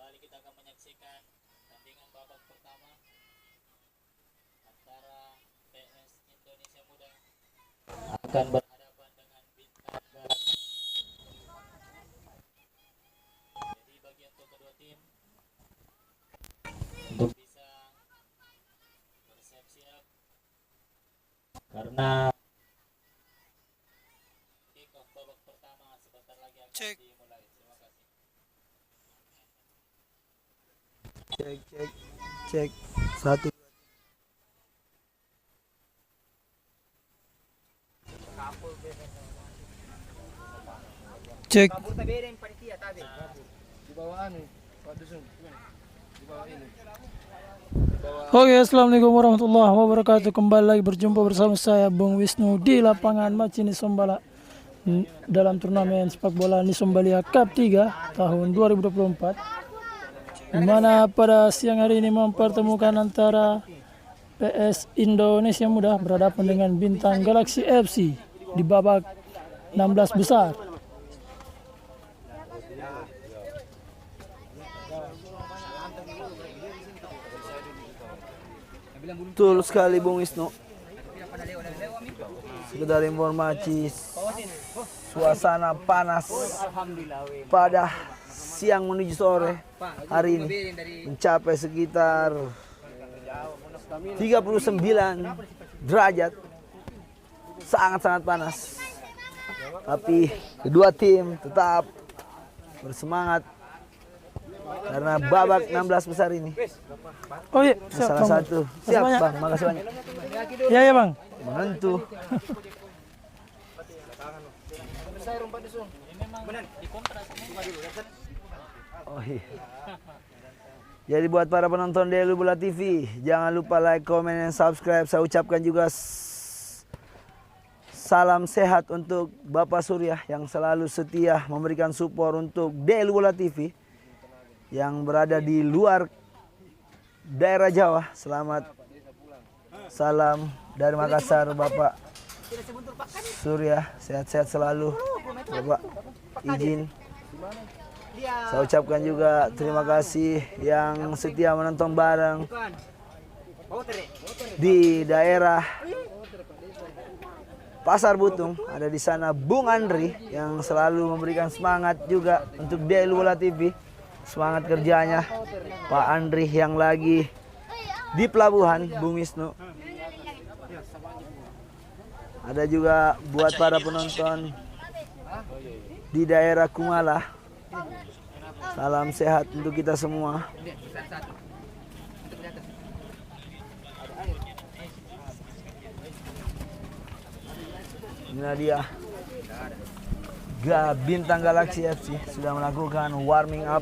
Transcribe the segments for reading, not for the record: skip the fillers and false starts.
kembali kita akan menyaksikan tandingan babak pertama antara PS Indonesia Muda akan berhadapan dengan Bintang Galaxy. Jadi bagi untuk kedua tim untuk bisa bersiap-siap karena kick off babak pertama sebentar lagi akan dimulai. Terima kasih. Cek satu. Cek. Oke, assalamualaikum warahmatullahi wabarakatuh. Kembali lagi berjumpa bersama saya Bung Wisnu di lapangan Macini Sombala dalam turnamen sepak bola Nisombalia Cup 3 tahun 2024, di mana pada siang hari ini mempertemukan antara PS Indonesia Muda berhadapan dengan Bintang Galaxy FC di babak 16 besar. Betul sekali Bung Wisnu. Sekedar informasi, suasana panas pada siang menuju sore hari ini mencapai sekitar 39 derajat, sangat-sangat panas. Tapi kedua tim tetap bersemangat karena babak 16 besar ini. Oh iya, siap, salah bang. Satu. Siap banyak. Bang, makasih banyak. Iya ya Bang. Menentu. Oh iya. Jadi buat para penonton Delu Bola TV, jangan lupa like, comment, dan subscribe. Saya ucapkan juga salam sehat untuk Bapak Surya yang selalu setia memberikan support untuk Delu Bola TV yang berada di luar daerah Jawa. Selamat salam dari Makassar Bapak Surya, sehat-sehat selalu Bapak. Izin saya ucapkan juga terima kasih yang setia menonton bareng di daerah Pasar Butung. Ada di sana Bung Andri yang selalu memberikan semangat juga untuk Delu Bola TV. Semangat kerjanya Pak Andri yang lagi di pelabuhan, Bung Wisnu. Ada juga buat para penonton di daerah Kumala. Salam sehat untuk kita semua. Inilah dia Bintang Galaxy FC sudah melakukan warming up.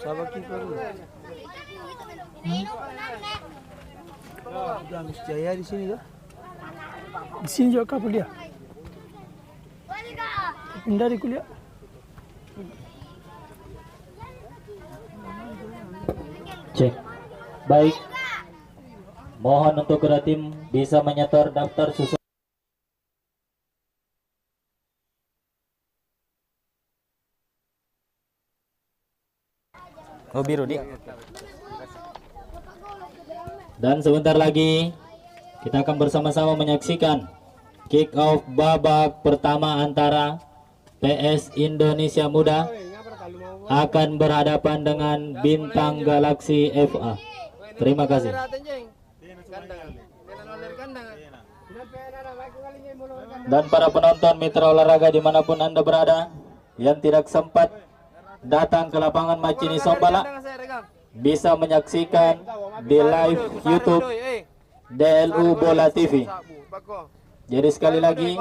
Sahabat kiper lu. Gamis Jaya di sini kah? Di sini juga kapal dia. Pindah di kuliah. Cek. Baik. Mohon untuk kedua tim bisa menyetor daftar susun. Oh biru dia. Dan sebentar lagi kita akan bersama-sama menyaksikan kick off babak pertama antara PS Indonesia Muda akan berhadapan dengan Bintang Galaksi FA. Terima kasih. Dan para penonton mitra olahraga dimanapun Anda berada yang tidak sempat datang ke lapangan Macini Sombala bisa menyaksikan di live YouTube DLU Bola TV. Jadi sekali lagi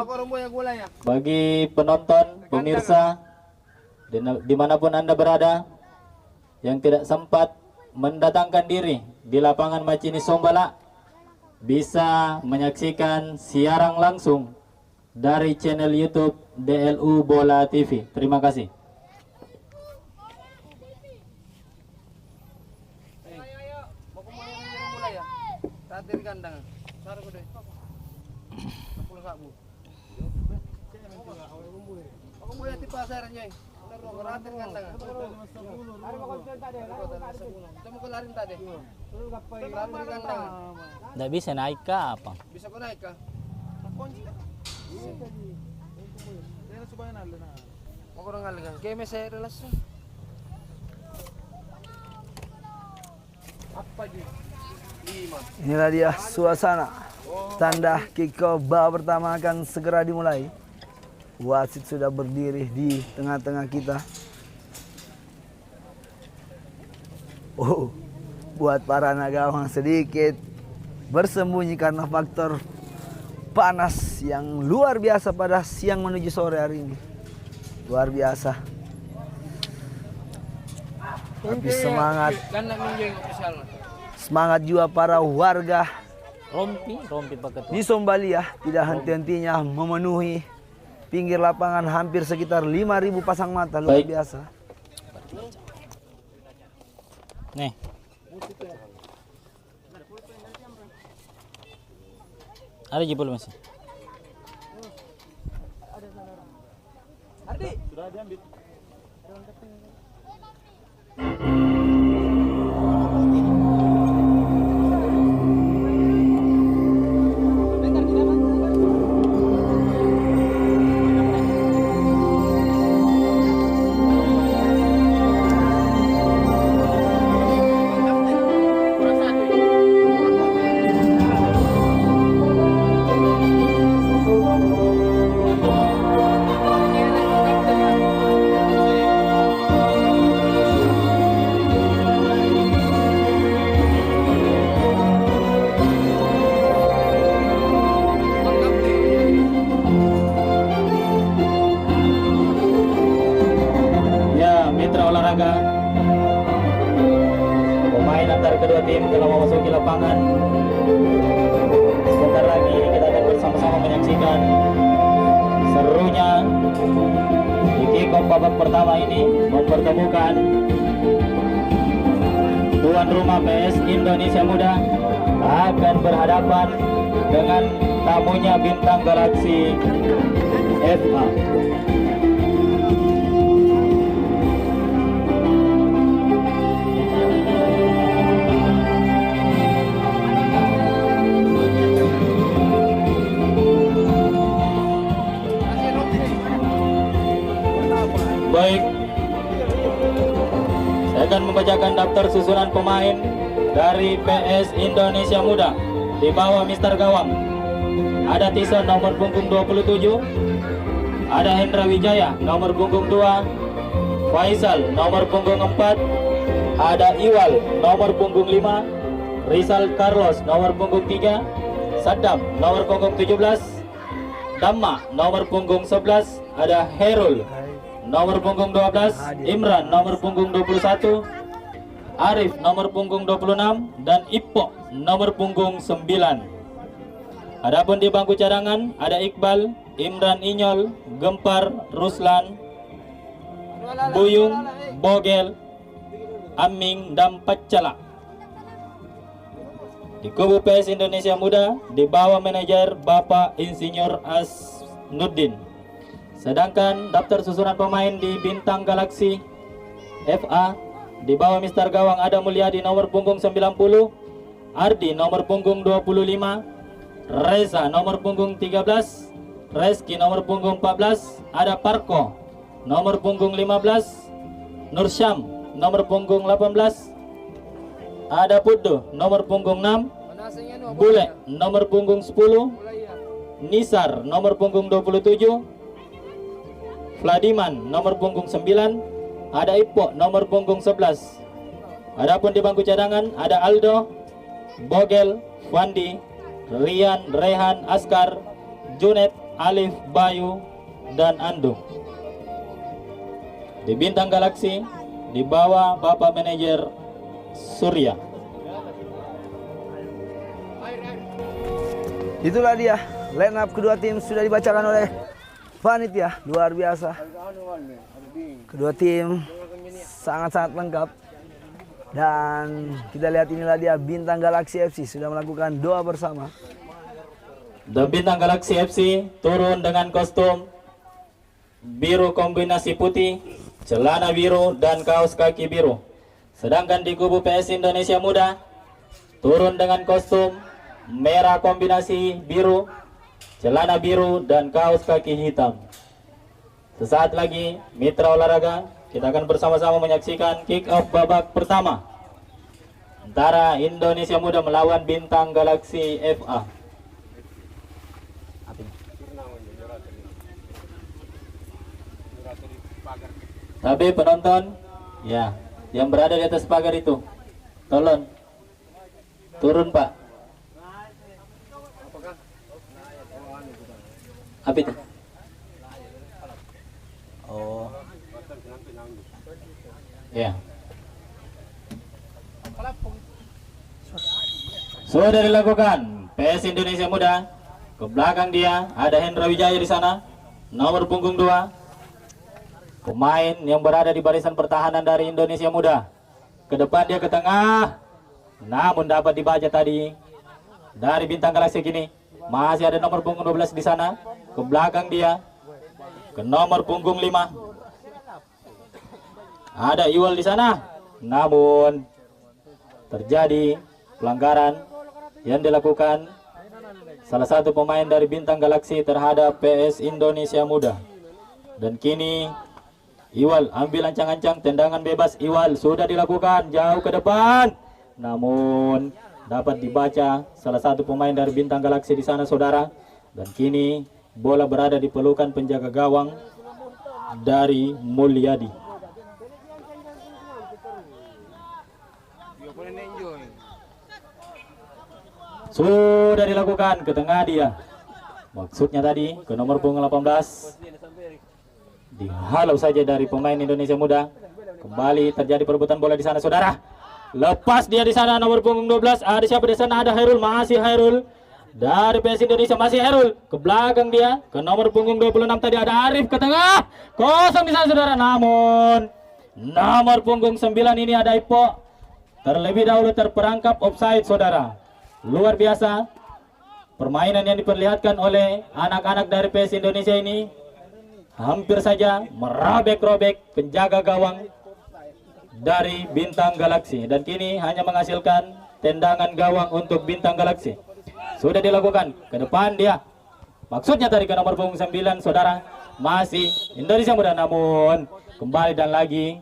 bagi penonton, pemirsa dimanapun Anda berada yang tidak sempat mendatangkan diri di lapangan Macini Sombala bisa menyaksikan siaran langsung dari channel YouTube DLU Bola TV. Terima kasih. Nggak bisa naik kah apa? Bisa ko naik ka? Mau kurang ngalikan. Game saya relasyon. Apa ji? 5. Inilah dia suasana tanda kick-off babak pertama akan segera dimulai. Wasit sudah berdiri di tengah-tengah kita. Oh, buat para nagawang sedikit bersembunyi karena faktor panas yang luar biasa pada siang menuju sore hari ini. Luar biasa. Tapi semangat, semangat juga para warga Rompi pakai di Sombalia tidak henti-hentinya memenuhi pinggir lapangan hampir sekitar 5.000 pasang mata. Luar biasa. Nih. Ada jebol masih. Sudah diambil. Pemain antar kedua tim telah memasuki lapangan. Sebentar lagi kita akan bersama-sama menyaksikan serunya di kick-off babak pertama ini mempertemukan tuan rumah PS Indonesia Muda akan berhadapan dengan tamunya Bintang Galaksi FA. Baik, saya akan membacakan daftar susunan pemain dari PS Indonesia Muda di bawah Mister Gawang. Ada Tison nomor punggung 27, ada Hendra Wijaya nomor punggung 2, Faisal nomor punggung 4, ada Iwal nomor punggung 5, Rizal Carlos nomor punggung 3, Saddam nomor punggung 17, Damma nomor punggung 11, ada Herul nomor punggung 12, Imran nomor punggung 21, Arif nomor punggung 26, dan Ippo nomor punggung 9. Adapun di bangku cadangan ada Iqbal, Imran Inyol, Gempar, Ruslan, Buyung, Bogel, Aming, dan Pacala. Di kubu PS Indonesia Muda di bawah manajer Bapak Insinyur Asnuddin. Sedangkan daftar susunan pemain di Bintang Galaksi FA di bawah Mister Gawang ada Mulyadi nomor punggung 90, Ardi nomor punggung 25, Reza nomor punggung 13, Reski nomor punggung 14, ada Parko nomor punggung 15, Nursyam nomor punggung 18, ada Pudu nomor punggung 6, Manasing yan, Bule nomor punggung 10, Mulai yan. Nisar nomor punggung 27, Vladiman nomor punggung 9, ada Ipo nomor punggung 11. Adapun di bangku cadangan ada Aldo, Bogel, Wandi, Rian, Rehan, Askar, Junet, Alif, Bayu, dan Andu. Di Bintang Galaksi di bawah Bapak Manajer Surya. Itulah dia line up kedua tim sudah dibacakan oleh panitia. Luar biasa. Kedua tim sangat-sangat lengkap. Dan kita lihat inilah dia Bintang Galaksi FC sudah melakukan doa bersama. The Bintang Galaksi FC turun dengan kostum biru kombinasi putih, celana biru dan kaos kaki biru. Sedangkan di kubu PS Indonesia Muda turun dengan kostum merah kombinasi biru, celana biru dan kaos kaki hitam. Sesaat lagi mitra olahraga kita akan bersama-sama menyaksikan kick off babak pertama antara Indonesia Muda melawan Bintang Galaksi FA. Tapi penonton ya yang berada di atas pagar itu tolong turun Pak. Apa itu? Oh. Ya. Sudah dilakukan. PS Indonesia Muda. Ke belakang dia ada Hendra Wijaya di sana. Nomor punggung 2. Pemain yang berada di barisan pertahanan dari Indonesia Muda. Ke depan dia ke tengah. Namun dapat dibaca tadi dari Bintang Galaksi kini. Masih ada nomor punggung 12 di sana. Ke belakang dia. Ke nomor punggung 5. Ada Iwal di sana. Namun terjadi pelanggaran yang dilakukan salah satu pemain dari Bintang Galaksi terhadap PS Indonesia Muda. Dan kini Iwal ambil ancang-ancang tendangan bebas. Iwal sudah dilakukan jauh ke depan. Namun dapat dibaca salah satu pemain dari Bintang Galaksi di sana saudara. Dan kini bola berada di pelukan penjaga gawang dari Mulyadi. Sudah dilakukan ke tengah dia. Maksudnya tadi ke nomor punggung 18. Dihalau saja dari pemain Indonesia Muda. Kembali terjadi perebutan bola di sana saudara. Lepas dia di sana nomor punggung 12. Ada siapa di sana? Ada Hairul, masih Hairul. Dari PS Indonesia masih Hairul. Ke belakang dia ke nomor punggung 26 tadi ada Arif ke tengah. Kosong di sana saudara. Namun nomor punggung 9 ini ada Ipo. Terlebih dahulu terperangkap offside saudara. Luar biasa permainan yang diperlihatkan oleh anak-anak dari PS Indonesia ini. Hampir saja merobek-robek penjaga gawang dari Bintang Galaksi. Dan kini hanya menghasilkan tendangan gawang untuk Bintang Galaksi. Sudah dilakukan ke depan dia. Maksudnya tadi ke nomor punggung 9 saudara. Masih Indonesia Muda, namun kembali dan lagi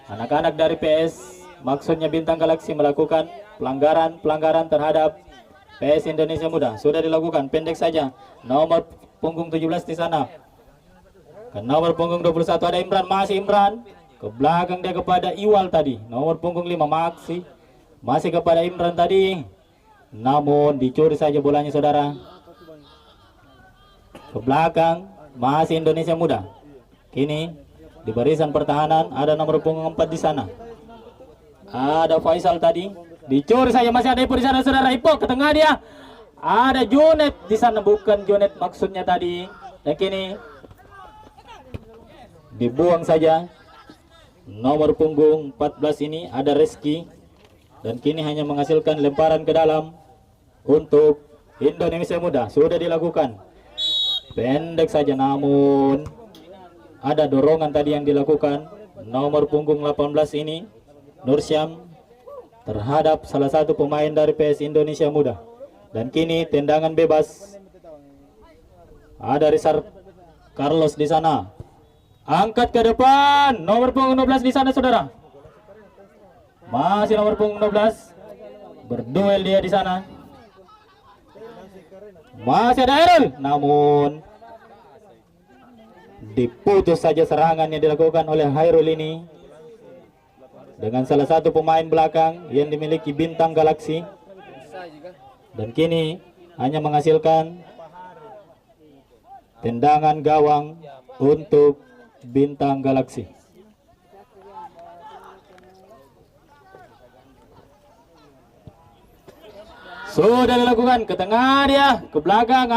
anak-anak dari PS, maksudnya Bintang Galaksi, melakukan pelanggaran terhadap PS Indonesia Muda. Sudah dilakukan pendek saja. Nomor punggung 17 di sana. Ke nomor punggung 21 ada Imran, masih Imran. Ke belakang dia kepada Iwal tadi. Nomor punggung 5 masih kepada Imran tadi. Namun dicuri saja bolanya saudara. Ke belakang masih Indonesia Muda. Kini di barisan pertahanan ada nomor punggung 4 di sana. Ada Faisal tadi. Dicuri saja, masih ada Ipo di sana saudara. Ipo ke tengah dia. Ada Junet di sana, bukan Junet maksudnya tadi. Dan kini dibuang saja. Nomor punggung 14 ini ada Reski. Dan kini hanya menghasilkan lemparan ke dalam untuk Indonesia Muda. Sudah dilakukan pendek saja, namun ada dorongan tadi yang dilakukan. Nomor punggung 18 ini Nursyam terhadap salah satu pemain dari PS Indonesia Muda. Dan kini tendangan bebas. Ada Rizal Carlos di sana. Angkat ke depan. Nomor punggung 16 di sana, saudara. Masih nomor punggung 16. Berduel dia di sana. Masih ada Errol. Namun diputus saja serangan yang dilakukan oleh Hairul ini dengan salah satu pemain belakang yang dimiliki Bintang Galaksi. Dan kini hanya menghasilkan tendangan gawang untuk Bintang Galaksi. Sudah dilakukan ke tengah dia, ke belakang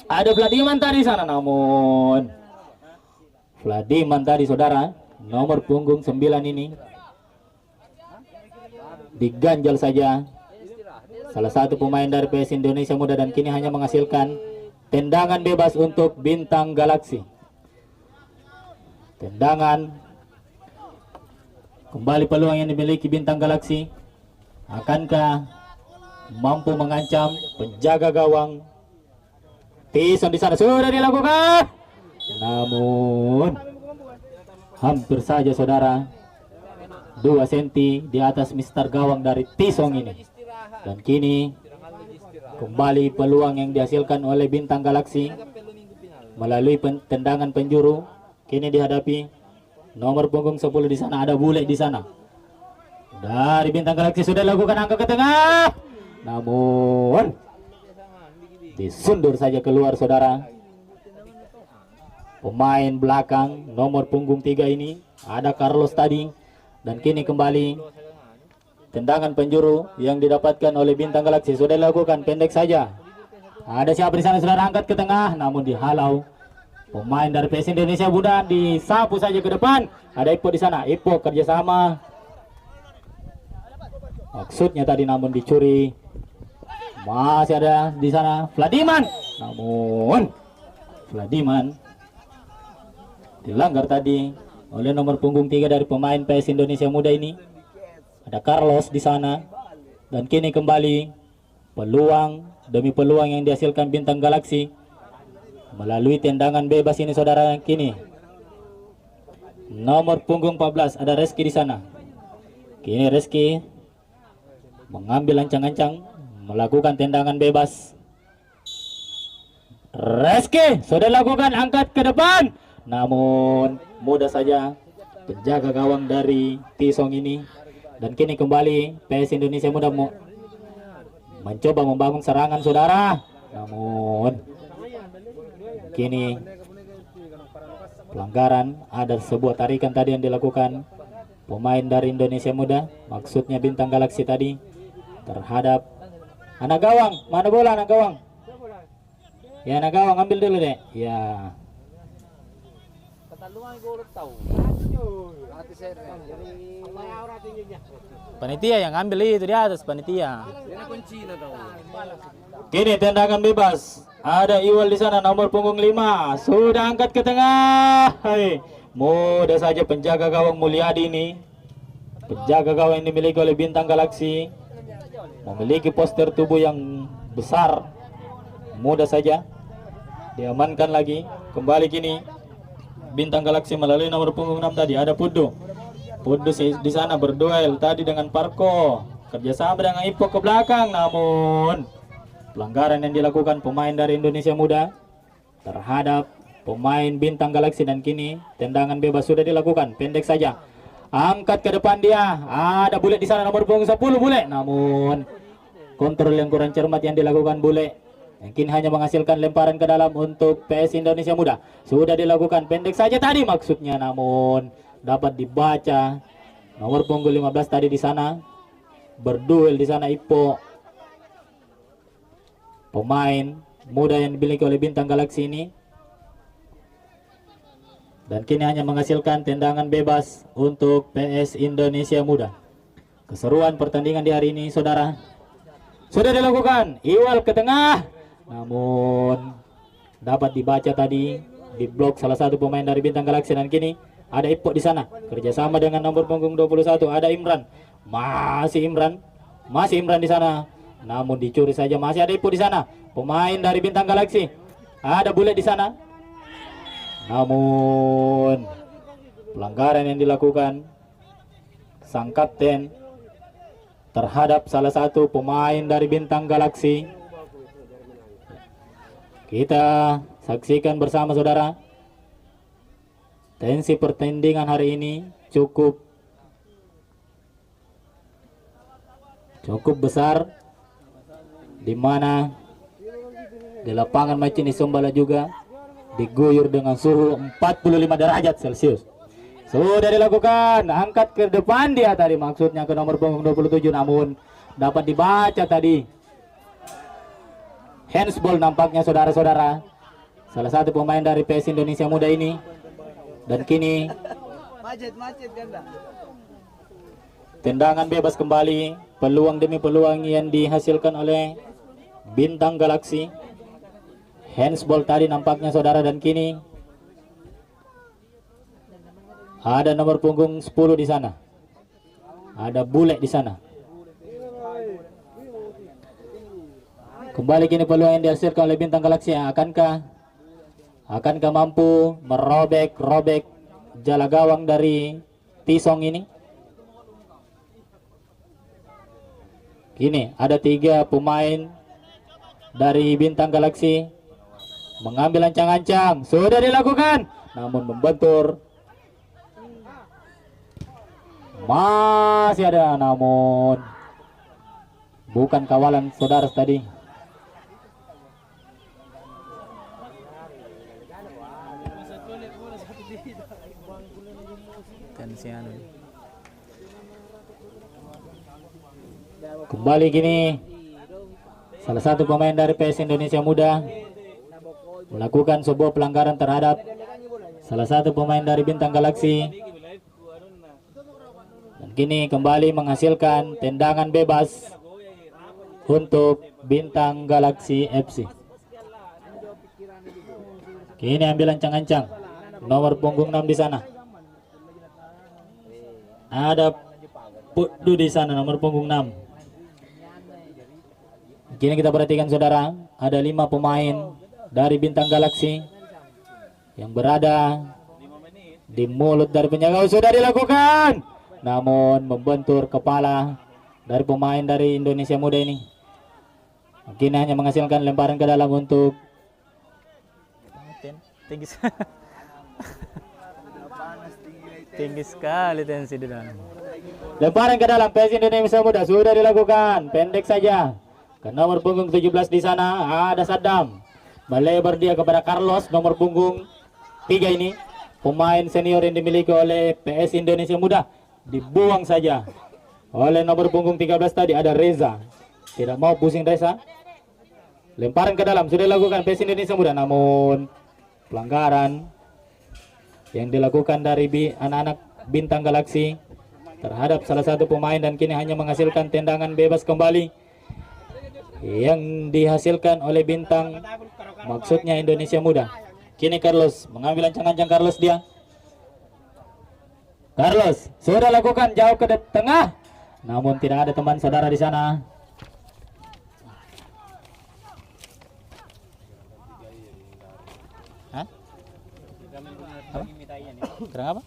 ada Vladiman tadi sana, namun Vladiman tadi, saudara, nomor punggung 9 ini diganjal saja salah satu pemain dari PS Indonesia Muda, dan kini hanya menghasilkan tendangan bebas untuk Bintang Galaksi. Tendangan, kembali peluang yang dimiliki Bintang Galaksi. Akankah mampu mengancam penjaga gawang? Tison di sana sudah dilakukan, namun hampir saja, saudara, 2 cm di atas mister gawang dari Tisong ini. Dan kini kembali peluang yang dihasilkan oleh Bintang Galaksi melalui tendangan penjuru. Kini dihadapi nomor punggung 10 di sana, ada Bule di sana. Dari Bintang Galaksi sudah dilakukan angka ke tengah, namun disundur saja keluar, saudara. Pemain belakang nomor punggung 3 ini ada Carlos tadi. Dan kini kembali tendangan penjuru yang didapatkan oleh Bintang Galaksi sudah dilakukan, pendek saja. Ada siapa di sana, saudara, angkat ke tengah, namun dihalau pemain dari PS Indonesia Muda. Disapu saja ke depan. Ada Ipo di sana. Ipo kerjasama, maksudnya tadi, namun dicuri. Masih ada di sana Vladiman, namun Vladiman dilanggar tadi oleh nomor punggung 3 dari pemain PS Indonesia Muda ini. Ada Carlos di sana. Dan kini kembali peluang demi peluang yang dihasilkan Bintang Galaksi melalui tendangan bebas ini, saudara. Kini nomor punggung 14 ada Reski di sana. Kini Reski mengambil ancang-ancang, melakukan tendangan bebas. Reski sudah lakukan, angkat ke depan, namun mudah saja penjaga gawang dari Tisong ini. Dan kini kembali PS Indonesia Muda mencoba membangun serangan, saudara. Namun kini pelanggaran, ada sebuah tarikan tadi yang dilakukan pemain dari Indonesia Muda, maksudnya Bintang Galaksi tadi, terhadap anak gawang. Mana bola anak gawang? Ya, anak gawang ambil dulu deh. Ya. Panitia yang ambil itu di atas, panitia. Kini tendangan bebas. Ada Iwal di sana, nomor punggung 5. Sudah angkat ke tengah. Hai. Mudah saja penjaga gawang Mulyadi ini. Penjaga gawang yang dimiliki oleh Bintang Galaksi memiliki postur tubuh yang besar. Mudah saja diamankan lagi. Kembali kini Bintang Galaksi melalui nomor punggung 6 tadi. Ada Pudu. Pudu di sana berduel tadi dengan Parko. Kerjasama dengan Ipo ke belakang. Namun pelanggaran yang dilakukan pemain dari Indonesia Muda terhadap pemain Bintang Galaksi. Dan kini tendangan bebas sudah dilakukan, pendek saja. Angkat ke depan dia. Ada Bule di sana, nomor punggung 10 Bule. Namun kontrol yang kurang cermat yang dilakukan Bule. Mungkin hanya menghasilkan lemparan ke dalam untuk PS Indonesia Muda. Sudah dilakukan, pendek saja tadi maksudnya, namun dapat dibaca. Nomor punggung 15 tadi di sana berduel di sana Ipo. Pemain muda yang dimiliki oleh Bintang Galaksi ini. Dan kini hanya menghasilkan tendangan bebas untuk PS Indonesia Muda. Keseruan pertandingan di hari ini, saudara. Sudah dilakukan, Iwal ke tengah. Namun dapat dibaca tadi, di blok salah satu pemain dari Bintang Galaksi. Dan kini Ada Ipok di sana. Kerjasama dengan nomor punggung 21. Ada Imran. Masih Imran di sana. Namun dicuri saja. Masih ada Ipok di sana. Pemain dari Bintang Galaksi. Ada Bule di sana. Namun pelanggaran yang dilakukan sang kapten terhadap salah satu pemain dari Bintang Galaksi. Kita saksikan bersama saudara. Tensi pertandingan hari ini cukup besar, di mana di lapangan Macini Sombala juga diguyur dengan suhu 45 derajat Celcius. Sudah dilakukan, angkat ke depan dia tadi, maksudnya ke nomor punggung 27, namun dapat dibaca tadi. Handsball nampaknya saudara-saudara. Salah satu pemain dari PS Indonesia Muda ini. Dan kini tendangan bebas kembali, peluang demi peluang yang dihasilkan oleh Bintang Galaksi. Handsball tadi nampaknya saudara, dan kini ada nomor punggung 10 di sana. Ada Bule di sana. Kembali kini peluang yang dihasilkan oleh Bintang Galaksi. Akankah mampu merobek jala gawang dari Tisong ini? Kini ada 3 pemain dari Bintang Galaksi mengambil ancang-ancang. Sudah dilakukan, namun membentur. Masih ada, namun bukan kawalan saudara tadi. Kembali gini, salah satu pemain dari PS Indonesia Muda melakukan sebuah pelanggaran terhadap salah satu pemain dari Bintang Galaksi. Dan kini kembali menghasilkan tendangan bebas untuk Bintang Galaksi FC. Kini ambil ancang-ancang nomor punggung 6 di sana. Ada Pudu di sana, nomor punggung 6. Kini kita perhatikan saudara, ada 5 pemain dari Bintang Galaksi yang berada di mulut dari penjaga. Sudah dilakukan, namun membentur kepala dari pemain dari Indonesia Muda ini. Kini hanya menghasilkan lemparan ke dalam untuk tinggi sekali tensi di dalam. Lemparan ke dalam PS Indonesia Muda sudah dilakukan, pendek saja. Ke nomor punggung 17 di sana ada Saddam. Melebar dia kepada Carlos, nomor punggung 3 ini. Pemain senior yang dimiliki oleh PS Indonesia Muda. Dibuang saja oleh nomor punggung 13 tadi, ada Reza. Tidak mau pusing Reza. Lemparan ke dalam sudah dilakukan PS Indonesia Muda, namun pelanggaran yang dilakukan dari anak-anak Bintang Galaksi terhadap salah satu pemain, dan kini hanya menghasilkan tendangan bebas kembali yang dihasilkan oleh Bintang, maksudnya Indonesia Muda. Kini Carlos mengambil ancang-ancang. Carlos sudah lakukan jauh ke tengah, namun tidak ada teman saudara di sana. Hah? Kerang apa?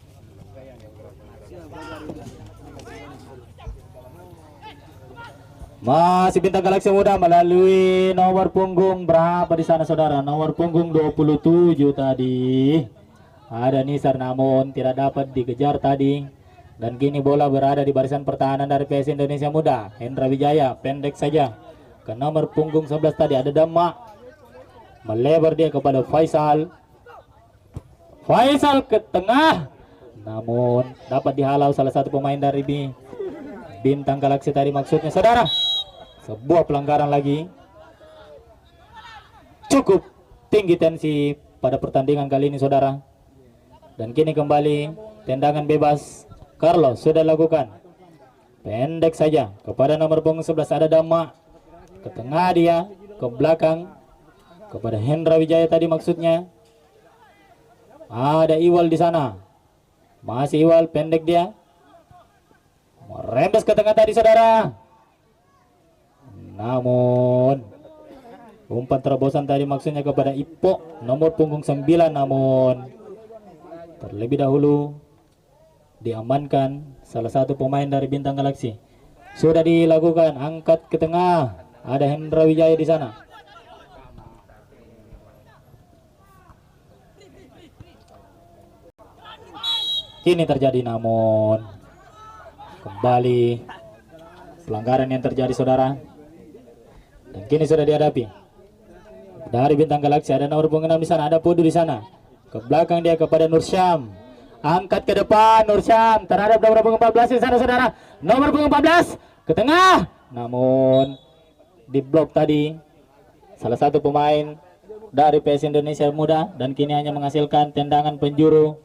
Masih Bintang Galaksi Muda melalui nomor punggung berapa di sana saudara? Nomor punggung 27 tadi. Ada Nisar, namun tidak dapat dikejar tadi. Dan kini bola berada di barisan pertahanan dari PS Indonesia Muda. Hendra Wijaya pendek saja. Ke nomor punggung 11 tadi ada Dama. Melebar dia kepada Faisal. Faisal ke tengah, namun dapat dihalau salah satu pemain dari Bintang Galaksi tadi, maksudnya saudara. Sebuah pelanggaran lagi. Cukup tinggi tensi pada pertandingan kali ini saudara. Dan kini kembali tendangan bebas. Carlos sudah lakukan, pendek saja kepada nomor punggung 11 ada Dama. Ke tengah dia, ke belakang kepada Hendra Wijaya tadi, maksudnya ada Iwal di sana. Masih Iwal, pendek dia. Merembes ke tengah tadi saudara. Namun umpan terobosan tadi maksudnya kepada Ipo nomor punggung 9, namun terlebih dahulu diamankan salah satu pemain dari Bintang Galaksi. Sudah dilakukan, angkat ke tengah. Ada Hendra Wijaya di sana. Kini terjadi, namun kembali pelanggaran yang terjadi saudara. Dan kini sudah dihadapi dari Bintang Galaksi. Ada nomor punggung 6 di sana, ada Pudu di sana. Ke belakang dia kepada Nursyam. Angkat ke depan Nursyam terhadap nomor punggung 14 di sana saudara. Nomor punggung 14 ke tengah. Namun diblok tadi salah satu pemain dari PS Indonesia Muda, dan kini hanya menghasilkan tendangan penjuru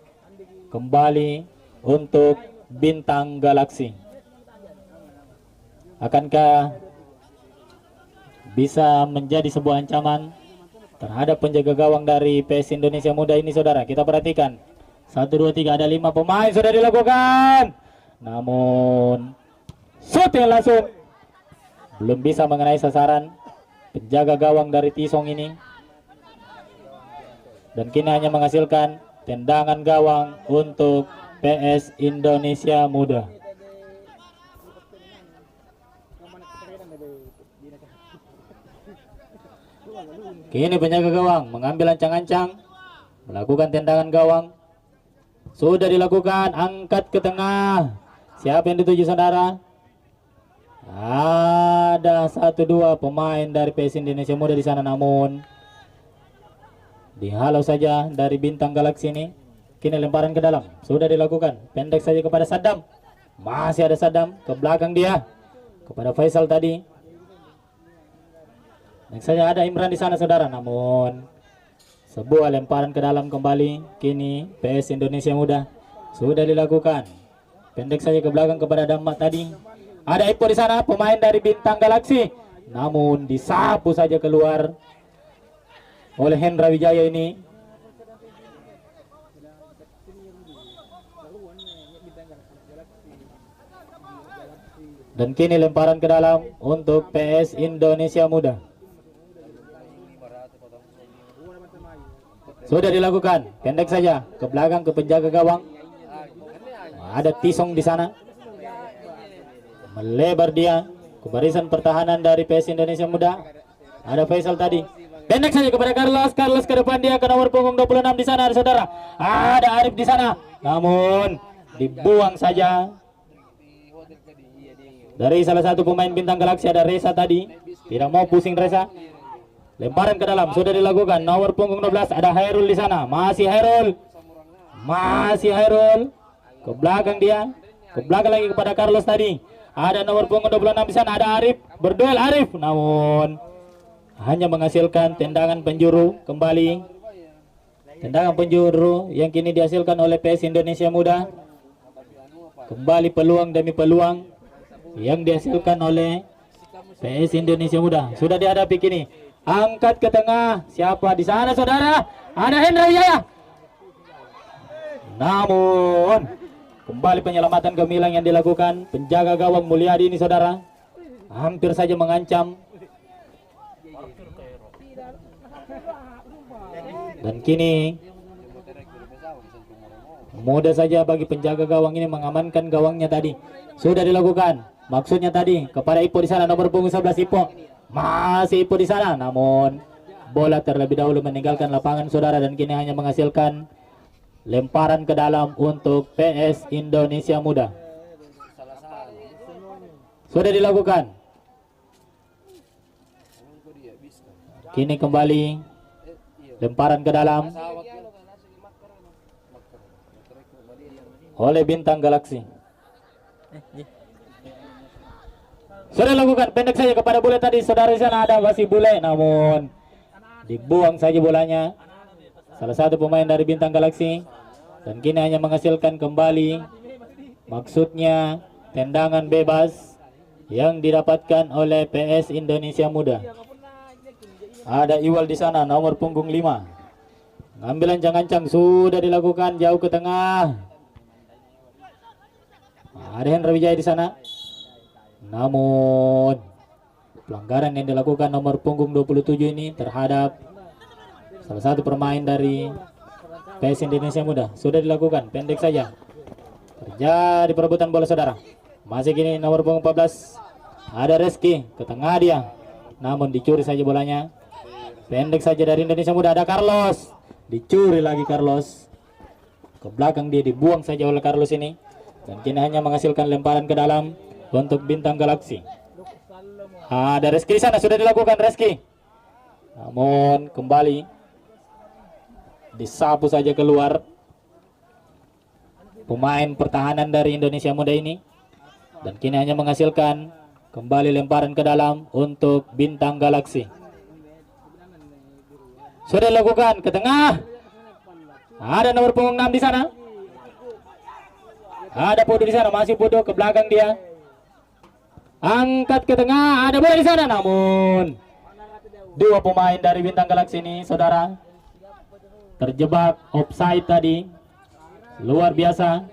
kembali untuk Bintang Galaksi. Akankah bisa menjadi sebuah ancaman terhadap penjaga gawang dari PS Indonesia Muda ini saudara? Kita perhatikan. 1, 2, 3, ada 5 pemain sudah dilakukan. Namun shooting langsung belum bisa mengenai sasaran penjaga gawang dari Tisong ini. Dan kini hanya menghasilkan tendangan gawang untuk PS Indonesia Muda. Kini penjaga gawang mengambil ancang-ancang, melakukan tendangan gawang. Sudah dilakukan, angkat ke tengah. Siapa yang dituju saudara? Ada 1-2 pemain dari PS Indonesia Muda di sana, namun dihalau saja dari Bintang Galaksi ini. Kini lemparan ke dalam, sudah dilakukan, pendek saja kepada Saddam. Masih ada Saddam, ke belakang dia kepada Faisal tadi. Next saja ada Imran di sana saudara, namun sebuah lemparan ke dalam kembali. Kini PS Indonesia Muda sudah dilakukan, pendek saja ke belakang kepada Damat tadi. Ada Ipo di sana, pemain dari Bintang Galaksi, namun disapu saja keluar oleh Hendra Wijaya ini. Dan kini lemparan ke dalam untuk PS Indonesia Muda. Sudah dilakukan, pendek saja ke belakang ke penjaga gawang. Ada Tisong di sana. Melebar dia ke barisan pertahanan dari PS Indonesia Muda. Ada Faisal tadi. Pendek saja kepada Carlos. Carlos ke depan dia ke nomor punggung 26 di sana ada saudara. Ada Arif di sana. Namun dibuang saja dari salah satu pemain Bintang Galaksi. Ada Reza tadi. Tidak mau pusing Reza. Lemparan ke dalam sudah dilakukan. Nomor punggung 12 ada Hairul di sana. Masih Hairul. Masih Hairul. Ke belakang dia. Ke belakang lagi kepada Carlos tadi. Ada nomor punggung 26 di sana. Ada Arif. Berduel Arif. Namun hanya menghasilkan tendangan penjuru kembali. Tendangan penjuru yang kini dihasilkan oleh PS Indonesia Muda. Kembali peluang demi peluang yang dihasilkan oleh PS Indonesia Muda. Sudah dihadapi kini. Angkat ke tengah. Siapa di sana saudara? Ada Hendra Wijaya. Namun kembali penyelamatan gemilang yang dilakukan penjaga gawang Mulyadi ini saudara. Hampir saja mengancam. Dan kini mudah saja bagi penjaga gawang ini mengamankan gawangnya tadi. Sudah dilakukan. Maksudnya tadi kepada Ipo di sana nomor punggung 11 Ipo. Masih Ipo di sana, namun bola terlebih dahulu meninggalkan lapangan saudara, dan kini hanya menghasilkan lemparan ke dalam untuk PS Indonesia Muda. Sudah dilakukan. Kini kembali lemparan ke dalam oleh Bintang Galaksi. Sudah dilakukan, pendek saja kepada bola tadi saudara. Di sana ada Wasi Bule, namun dibuang saja bolanya salah satu pemain dari Bintang Galaksi, dan kini hanya menghasilkan kembali maksudnya tendangan bebas yang didapatkan oleh PS Indonesia Muda. Ada Iwal di sana nomor punggung 5. Ngambil ancang-ancang sudah dilakukan, jauh ke tengah. Ada Hendra Wijaya di sana. Namun pelanggaran yang dilakukan nomor punggung 27 ini terhadap salah satu pemain dari PS Indonesia Muda sudah dilakukan. Pendek saja. Terjadi perebutan bola saudara. Masih gini nomor punggung 14. Ada Reski ke tengah dia. Namun dicuri saja bolanya. Pendek saja dari Indonesia Muda. Ada Carlos. Dicuri lagi Carlos. Ke belakang dia dibuang saja oleh Carlos ini. Dan kini hanya menghasilkan lemparan ke dalam untuk Bintang Galaksi. Ada Reski di sana, sudah dilakukan Reski. Namun kembali disapu saja keluar pemain pertahanan dari Indonesia Muda ini. Dan kini hanya menghasilkan kembali lemparan ke dalam untuk Bintang Galaksi. Sudah dilakukan ke tengah. Ada nomor punggung 6 di sana. Ada Pudu di sana, masih Pudu ke belakang dia. Angkat ke tengah, ada bola di sana. Namun dua pemain dari Bintang Galaksi ini, saudara, terjebak offside tadi. Luar biasa.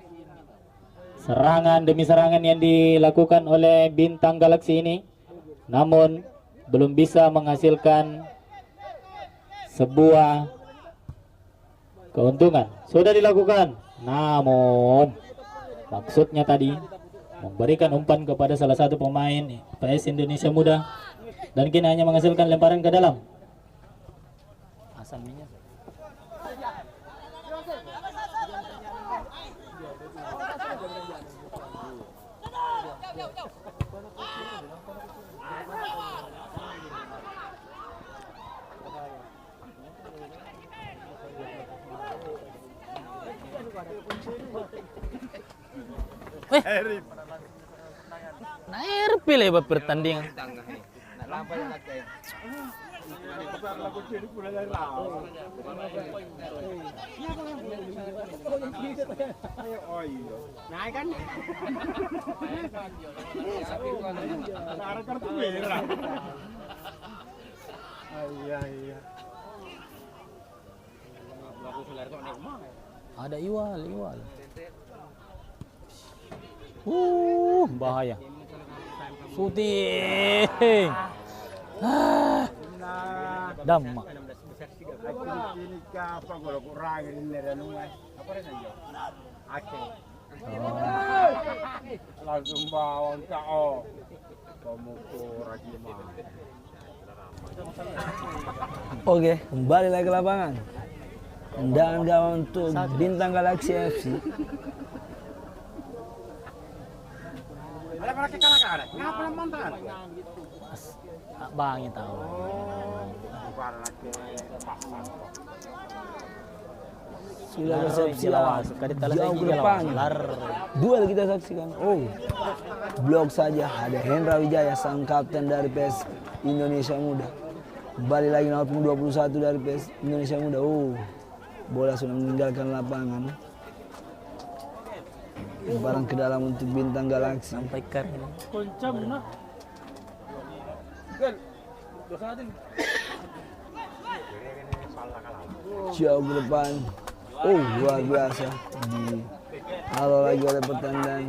Serangan demi serangan yang dilakukan oleh Bintang Galaksi ini, namun belum bisa menghasilkan sebuah keuntungan. Sudah dilakukan, namun maksudnya tadi memberikan umpan kepada salah satu pemain PS Indonesia Muda, dan kini hanya menghasilkan lemparan ke dalam. Asam minyak. Nair pilih pertandingan. Ada Iwal. Bahaya. Shooting. Damma. Langsung bawang kau. Oke, kembali lagi ke lapangan. Tendangan gawang untuk Bintang Galaksi FC. Bangin tahu. Sudah bersiap-siap jauh ke depan. Duel kita saksikan. Oh, blok saja. Ada Hendra Wijaya, sang kapten dari PS Indonesia Muda. Kembali lagi nomor punggung 21 dari PS Indonesia Muda. Oh, bola sudah meninggalkan lapangan. Lemparan ke dalam untuk Bintang Galaksi. Sampai karena. Jauh ke depan. Oh, luar biasa. Halo lagi oleh pertandingan.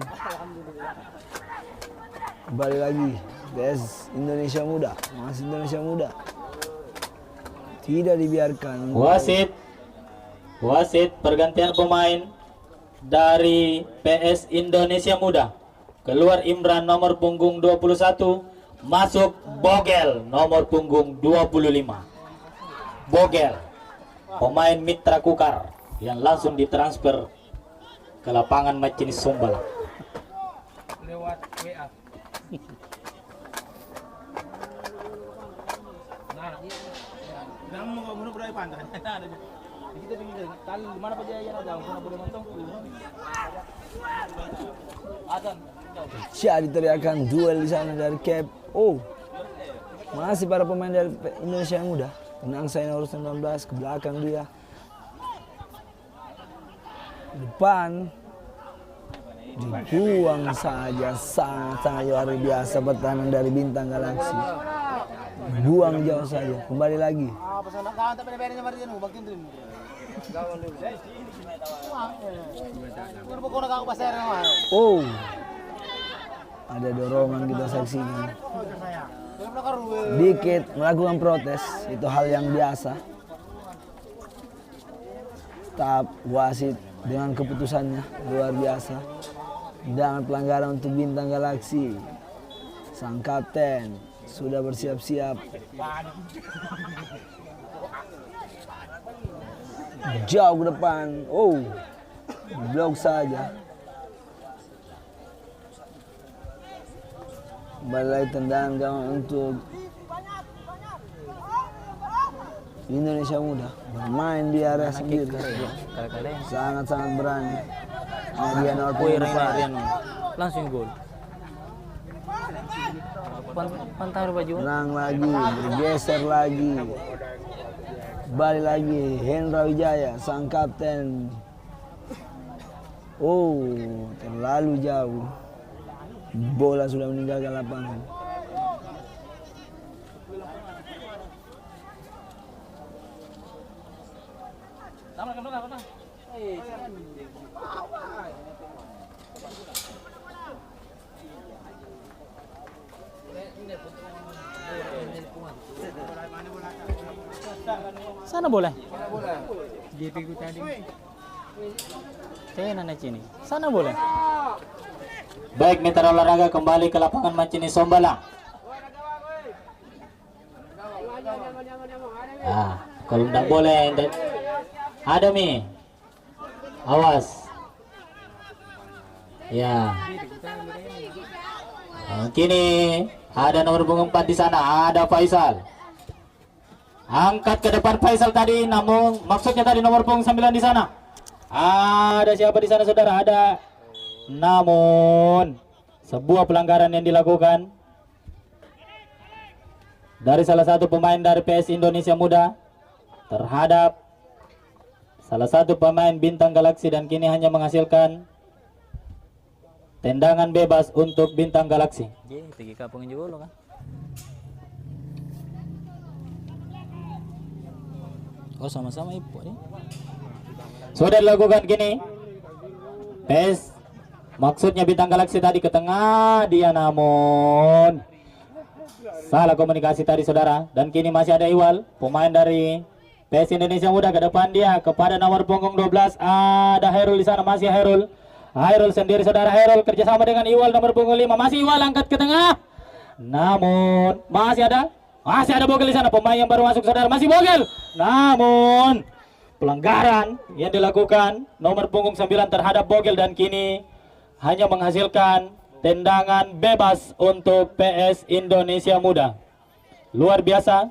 Kembali lagi PS Indonesia Muda. Masih Indonesia Muda. Tidak dibiarkan. Wasit pergantian pemain dari PS Indonesia Muda. Keluar Imran nomor punggung 21, masuk Bogel nomor punggung 25. Bogel, pemain Mitra Kukar yang langsung ditransfer ke lapangan Macinis Sumbalang. Lewat WA. Jadi teriakan duel di sana dari Cap. Oh, masih para pemain dari Indonesia Muda. Menang saya nomor 19 ke belakang dia. Depan dibuang saja, sangat luar biasa pertahanan dari Bintang Galaksi. Buang jauh saja, kembali lagi. Oh, ada dorongan kita saksikan. Dikit melakukan protes, itu hal yang biasa. Tetap wasit dengan keputusannya luar biasa. Dengan pelanggaran untuk Bintang Galaksi. Sang kapten sudah bersiap-siap. Jauh ke depan. Oh, blok saja. Balai tendangan gawang untuk Indonesia Muda. Bermain di area sendiri. Sangat-sangat berani. Nadia Norpun langsung gol. Pantar baju. Menang lagi, bergeser lagi. Balik lagi, Hendra Wijaya, sang kapten. Oh, terlalu jauh. Bola sudah meninggalkan lapangan. Sana boleh. Dia pikir tadi. Saya nanya sini. Sana boleh. Baik, mitra olahraga kembali ke lapangan Mancini Sombala. Kalau tidak boleh, ada Mi. Awas. Ya. Kini ada nomor punggung 4 di sana, ada Faisal. Angkat ke depan Faisal tadi, namun maksudnya tadi nomor punggung 9 di sana. Ada siapa di sana saudara? Ada. Namun sebuah pelanggaran yang dilakukan dari salah satu pemain dari PS Indonesia Muda terhadap salah satu pemain Bintang Galaksi, dan kini hanya menghasilkan tendangan bebas untuk Bintang Galaksi. Tinggi kapung juga kan. Oh, sama-sama Ipo nih. Sudah dilakukan kini. PS maksudnya Bintang Galaksi tadi ke tengah dia, namun salah komunikasi tadi saudara. Dan kini masih ada Iwal, pemain dari PS Indonesia Muda, ke depan dia kepada nomor punggung 12. Ada Hairul di sana, masih Hairul. Hairul sendiri saudara, Hairul kerjasama dengan Iwal nomor punggung 5. Masih Iwal angkat ke tengah. Namun masih ada Bogel di sana, pemain yang baru masuk saudara, masih Bogel. Namun pelanggaran yang dilakukan nomor punggung 9 terhadap Bogel, dan kini hanya menghasilkan tendangan bebas untuk PS Indonesia Muda. Luar biasa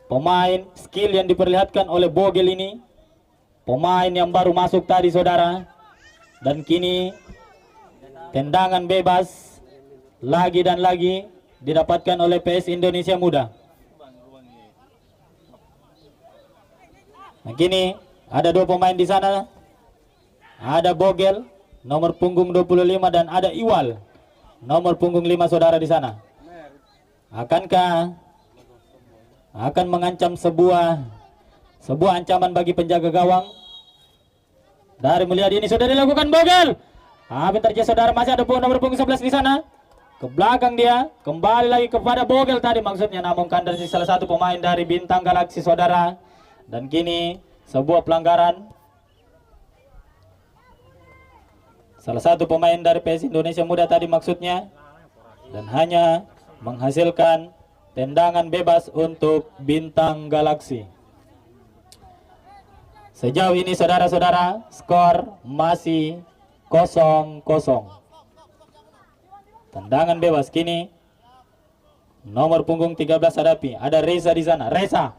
pemain skill yang diperlihatkan oleh Bogel ini, pemain yang baru masuk tadi saudara, dan kini tendangan bebas lagi dan lagi didapatkan oleh PS Indonesia Muda. Nah, kini ada dua pemain di sana, ada Bogel nomor punggung 25 dan ada Iwal nomor punggung 5 saudara di sana. Akankah akan mengancam sebuah ancaman bagi penjaga gawang? Dari melihat ini sudah dilakukan Bogel. Bentar saja saudara, masih ada nomor punggung 11 di sana. Ke belakang dia, kembali lagi kepada Bogel tadi maksudnya, namun kandas salah satu pemain dari Bintang Galaksi saudara. Dan kini sebuah pelanggaran salah satu pemain dari PS Indonesia Muda tadi maksudnya, dan hanya menghasilkan tendangan bebas untuk Bintang Galaksi. Sejauh ini saudara-saudara, skor masih 0-0. Tendangan bebas kini nomor punggung 13 hadapi, ada Reza di sana. Reza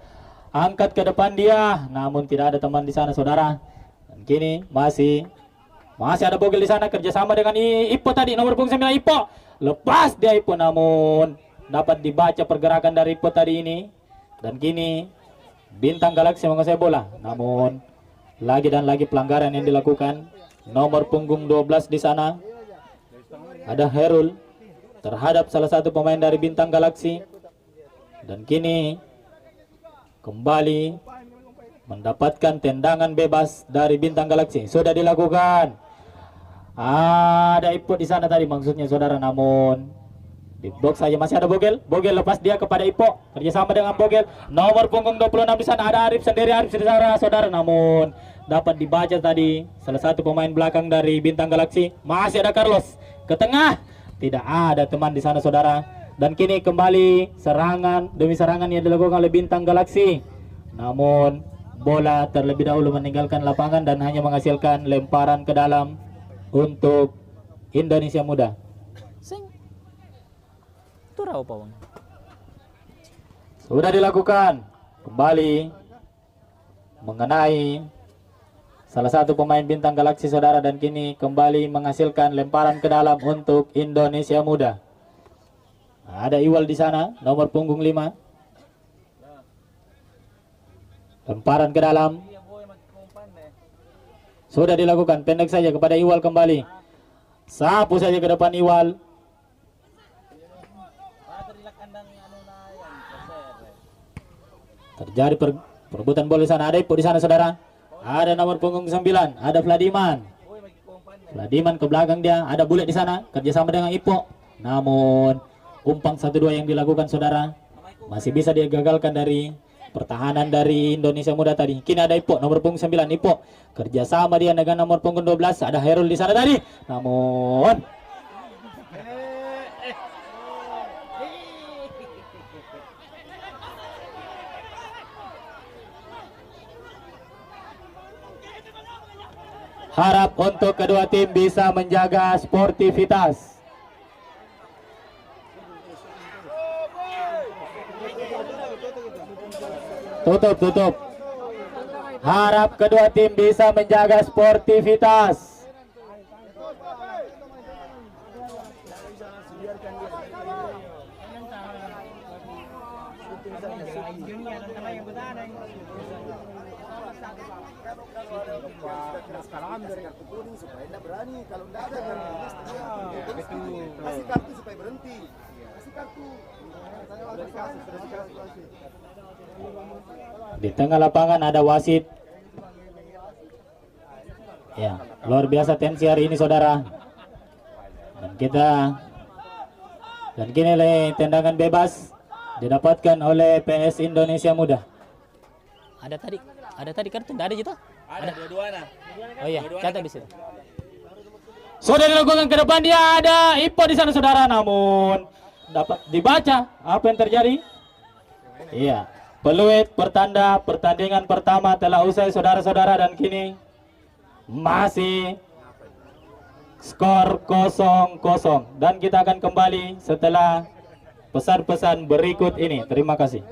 angkat ke depan dia, namun tidak ada teman di sana saudara. Dan kini masih ada Bogel di sana kerjasama dengan Ipo tadi, nomor punggung 9 Ipo. Lepas dia Ipo, namun dapat dibaca pergerakan dari Ipo tadi ini. Dan kini Bintang Galaksi menguasai bola, namun lagi dan lagi pelanggaran yang dilakukan. Nomor punggung 12 di sana ada Herul terhadap salah satu pemain dari Bintang Galaksi. Dan kini kembali mendapatkan tendangan bebas dari Bintang Galaksi. Sudah dilakukan. Ada Ipo di sana tadi maksudnya saudara, namun Di box saja masih ada Bogel. Bogel lepas dia kepada Ipo. Kerjasama dengan Bogel. Nomor punggung 26 di sana ada Arif sendiri. Arif saudara. Namun dapat dibaca tadi salah satu pemain belakang dari Bintang Galaksi. Masih ada Carlos ke tengah. Tidak ada teman di sana saudara. Dan kini kembali serangan demi serangan yang dilakukan oleh Bintang Galaksi. Namun bola terlebih dahulu meninggalkan lapangan dan hanya menghasilkan lemparan ke dalam untuk Indonesia Muda. Sing. Itu raw pa bang. Sudah dilakukan kembali mengenai salah satu pemain Bintang Galaksi saudara, dan kini kembali menghasilkan lemparan ke dalam untuk Indonesia Muda. Ada Iwal di sana, nomor punggung 5. Lemparan ke dalam. Sudah dilakukan, pendek saja kepada Iwal kembali. Sapu saja ke depan Iwal. Terjadi perebutan bola di sana. Ada Ipo di sana saudara. Ada nomor punggung 9, ada Vladiman. Vladiman ke belakang dia, ada Bule di sana, kerjasama dengan Ipo. Namun umpan 1-2 yang dilakukan saudara masih bisa digagalkan dari pertahanan dari Indonesia Muda tadi. Kini ada Ipo nomor punggung 9. Ipo kerjasama dia dengan nomor punggung 12, ada Herul di sana tadi. Namun harap untuk kedua tim bisa menjaga sportivitas. Tutup. Harap kedua tim bisa menjaga sportivitas. Kasih kartu supaya berhenti. Kasih kartu. Di tengah lapangan ada wasit. Ya, luar biasa tensi hari ini saudara. Dan kini tendangan bebas didapatkan oleh PS Indonesia Muda. Ada tadi kartu, enggak ada gitu? Ada dua-duanya. Oh iya, catat di situ. Sudah dilakukan ke depan, dia ada Ipo di sana saudara, namun dapat dibaca apa yang terjadi. Iya, peluit pertanda pertandingan pertama telah usai saudara-saudara, dan kini masih skor 0-0, dan kita akan kembali setelah pesan-pesan berikut ini. Terima kasih.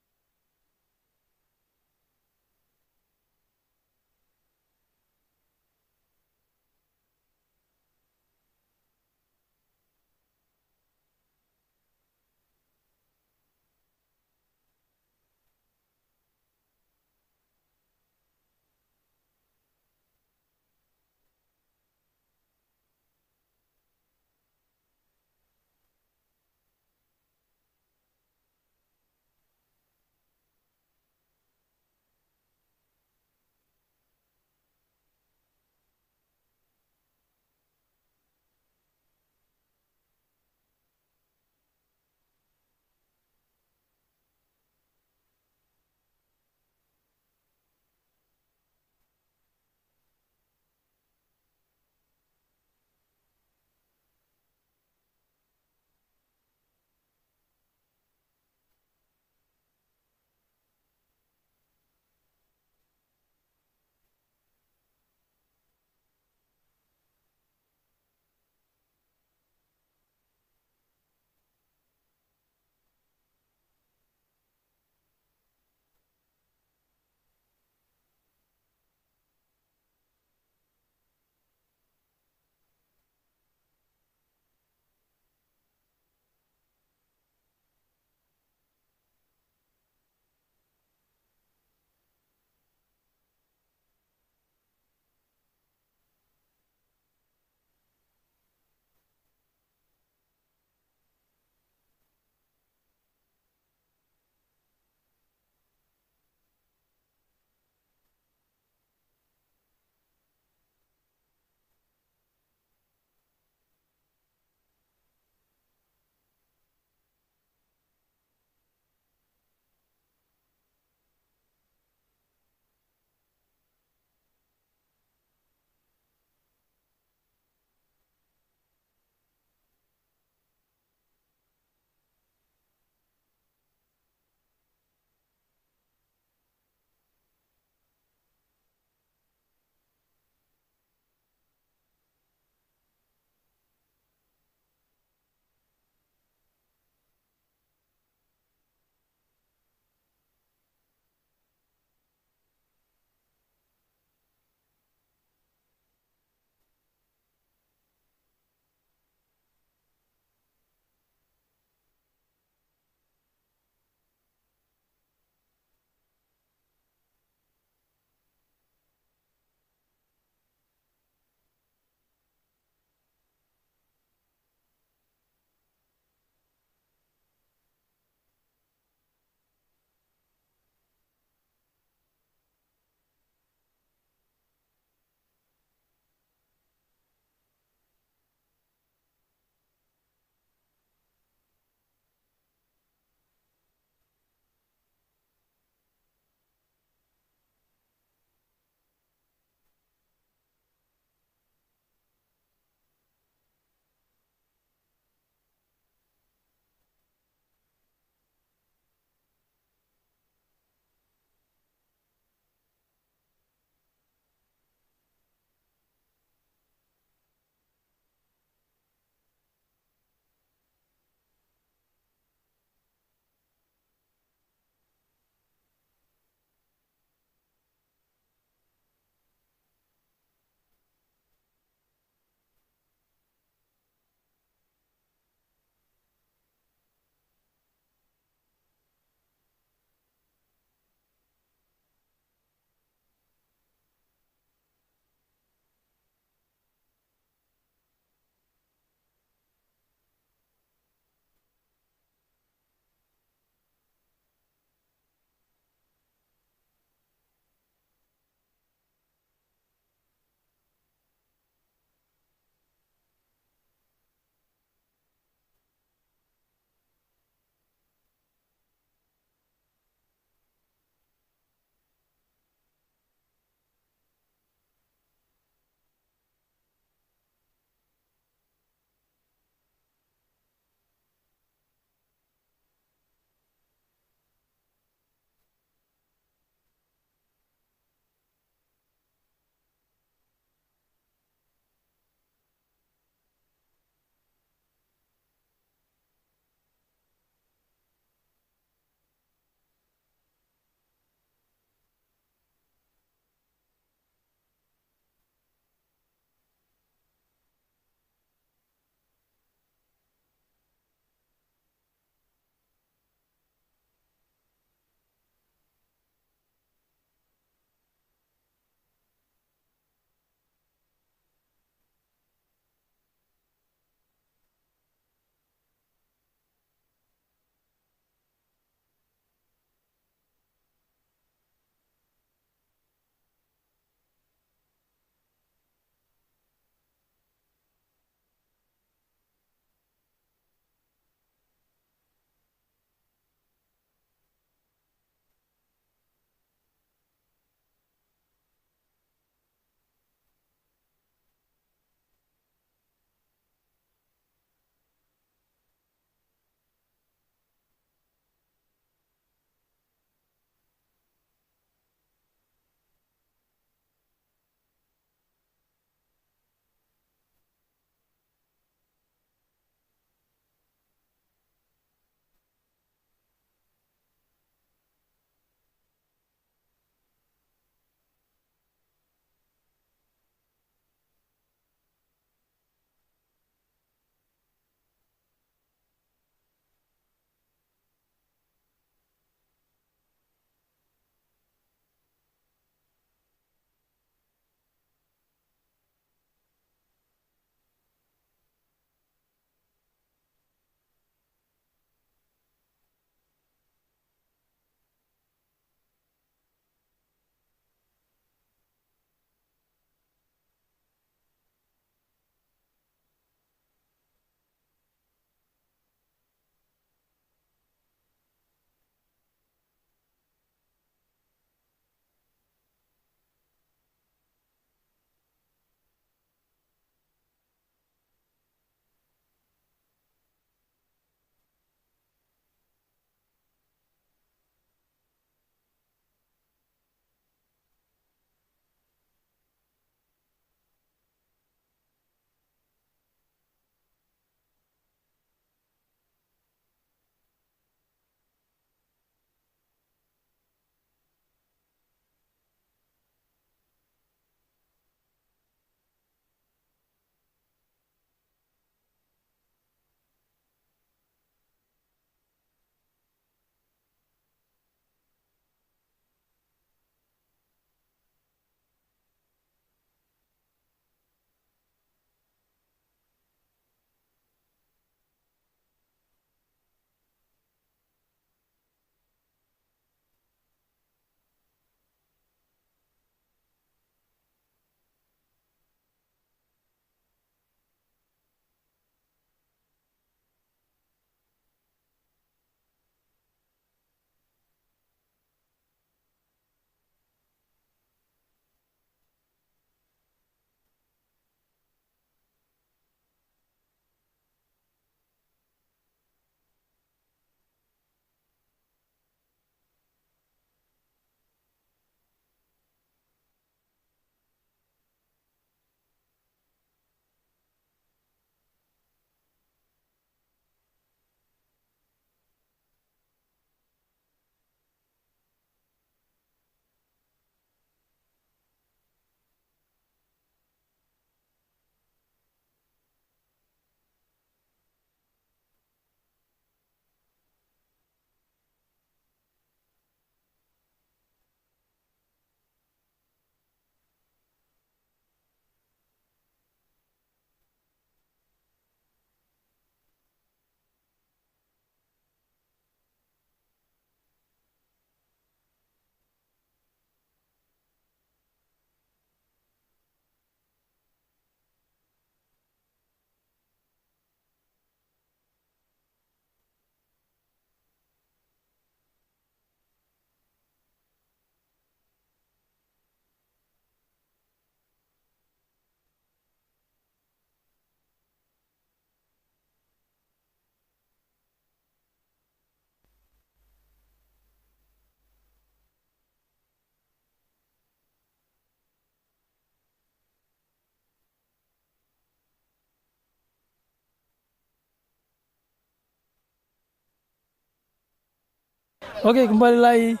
Oke, kembali lagi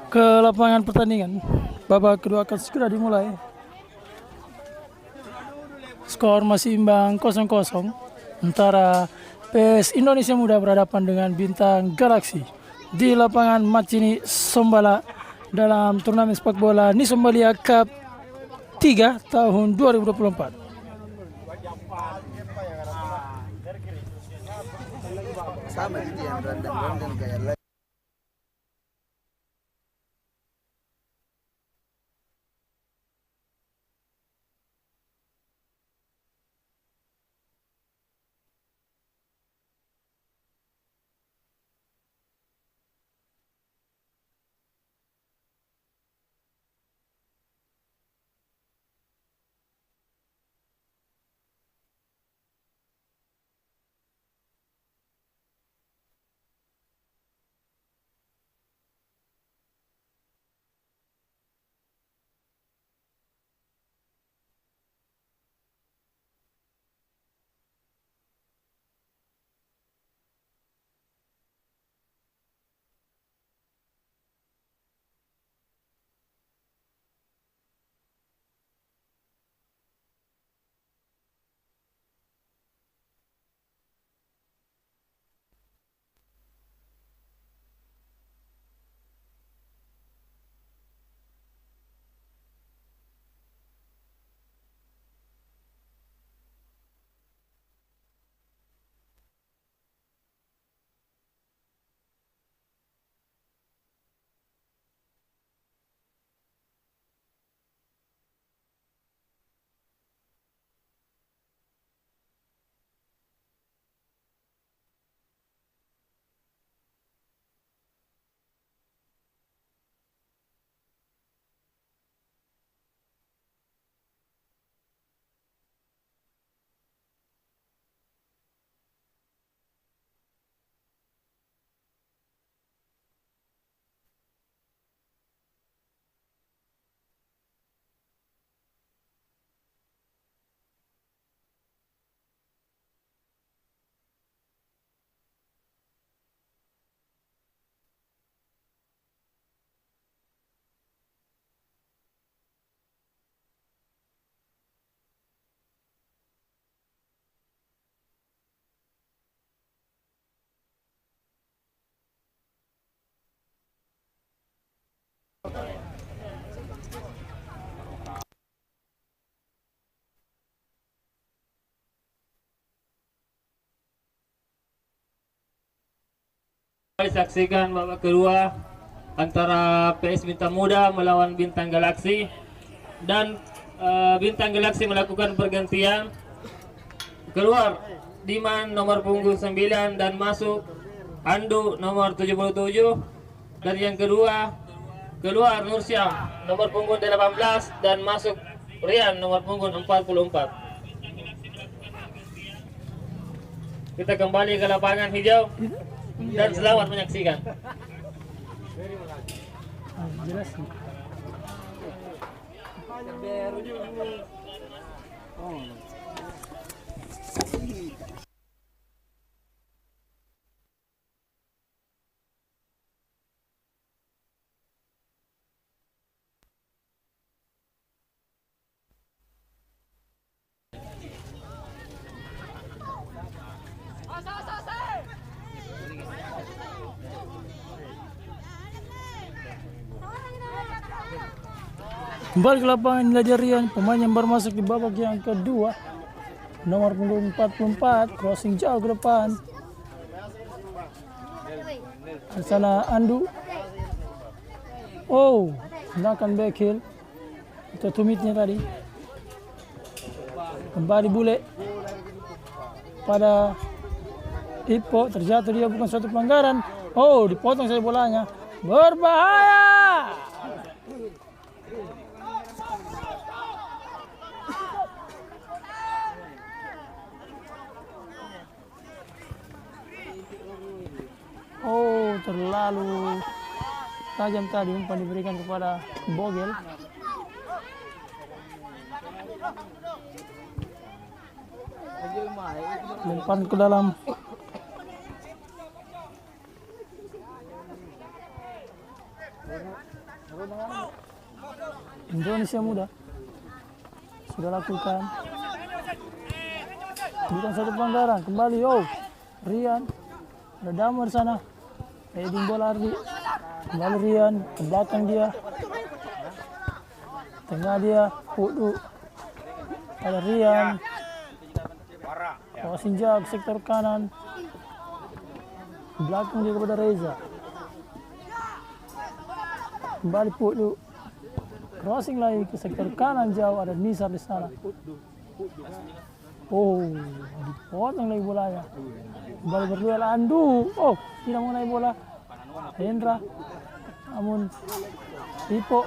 ke lapangan pertandingan. Babak kedua akan segera dimulai. Skor masih imbang 0-0 antara PS Indonesia Muda berhadapan dengan Bintang Galaksi di lapangan Macini Sombala dalam turnamen sepak bola Nisombalia Cup 3 tahun 2024. Sama gitu yang randang-randang kayak lain. Saksikan babak kedua antara PS Bintang Muda melawan Bintang Galaksi, dan Bintang Galaksi melakukan pergantian. Keluar Diman nomor punggung 9 dan masuk Andu nomor 77, dan yang kedua keluar Nursyam nomor punggung 18 dan masuk Rian nomor punggung 44. Kita kembali ke lapangan hijau dan selamat menyaksikan. Jelas. Kembali ke lapangan Nilai Rian, pemain yang baru masuk di babak yang kedua, nomor punggung 44, crossing jauh ke depan. Di sana Andu. Oh, hendakan back heel. Itu tumitnya tadi. Kembali bule pada Ipo, terjatuh, dia bukan suatu pelanggaran. Oh, dipotong saja bolanya. Berbahaya. Oh, terlalu tajam tadi umpan diberikan kepada Bogel. Lempar ke dalam Indonesia Muda sudah lakukan. Bukan satu pelanggaran, kembali. Oh, Rian, ada Damar di sana. Heading bola Ardi. Kembali Rian, ke belakang dia. Tengah dia, Pudu. Ada Rian. Crossing jauh ke sektor kanan. Belakang dia kepada Reza. Kembali Pudu. Crossing lagi ke sektor kanan jauh, ada Nisar di sana. Oh, dipotong lagi bolanya. Kembali berduel Andu. Oh, tidak mengenai bola. Hendra. Namun Ipo.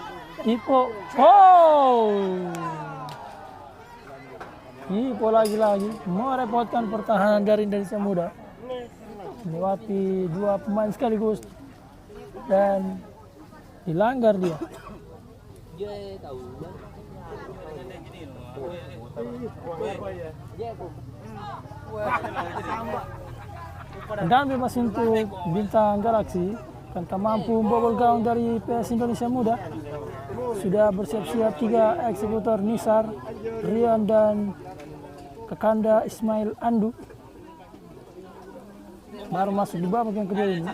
Oh. Ipo lagi-lagi merepotkan pertahanan dari Indonesia Muda. Melewati dua pemain sekaligus dan dilanggar dia. Dan bebas untuk Bintang Galaksi kan tak mampu membobol gawang dari PS Indonesia Muda. Sudah bersiap-siap 3 eksekutor Nisar, Rian dan Kakanda Ismail Andu. Baru masuk di babak yang kedua ini.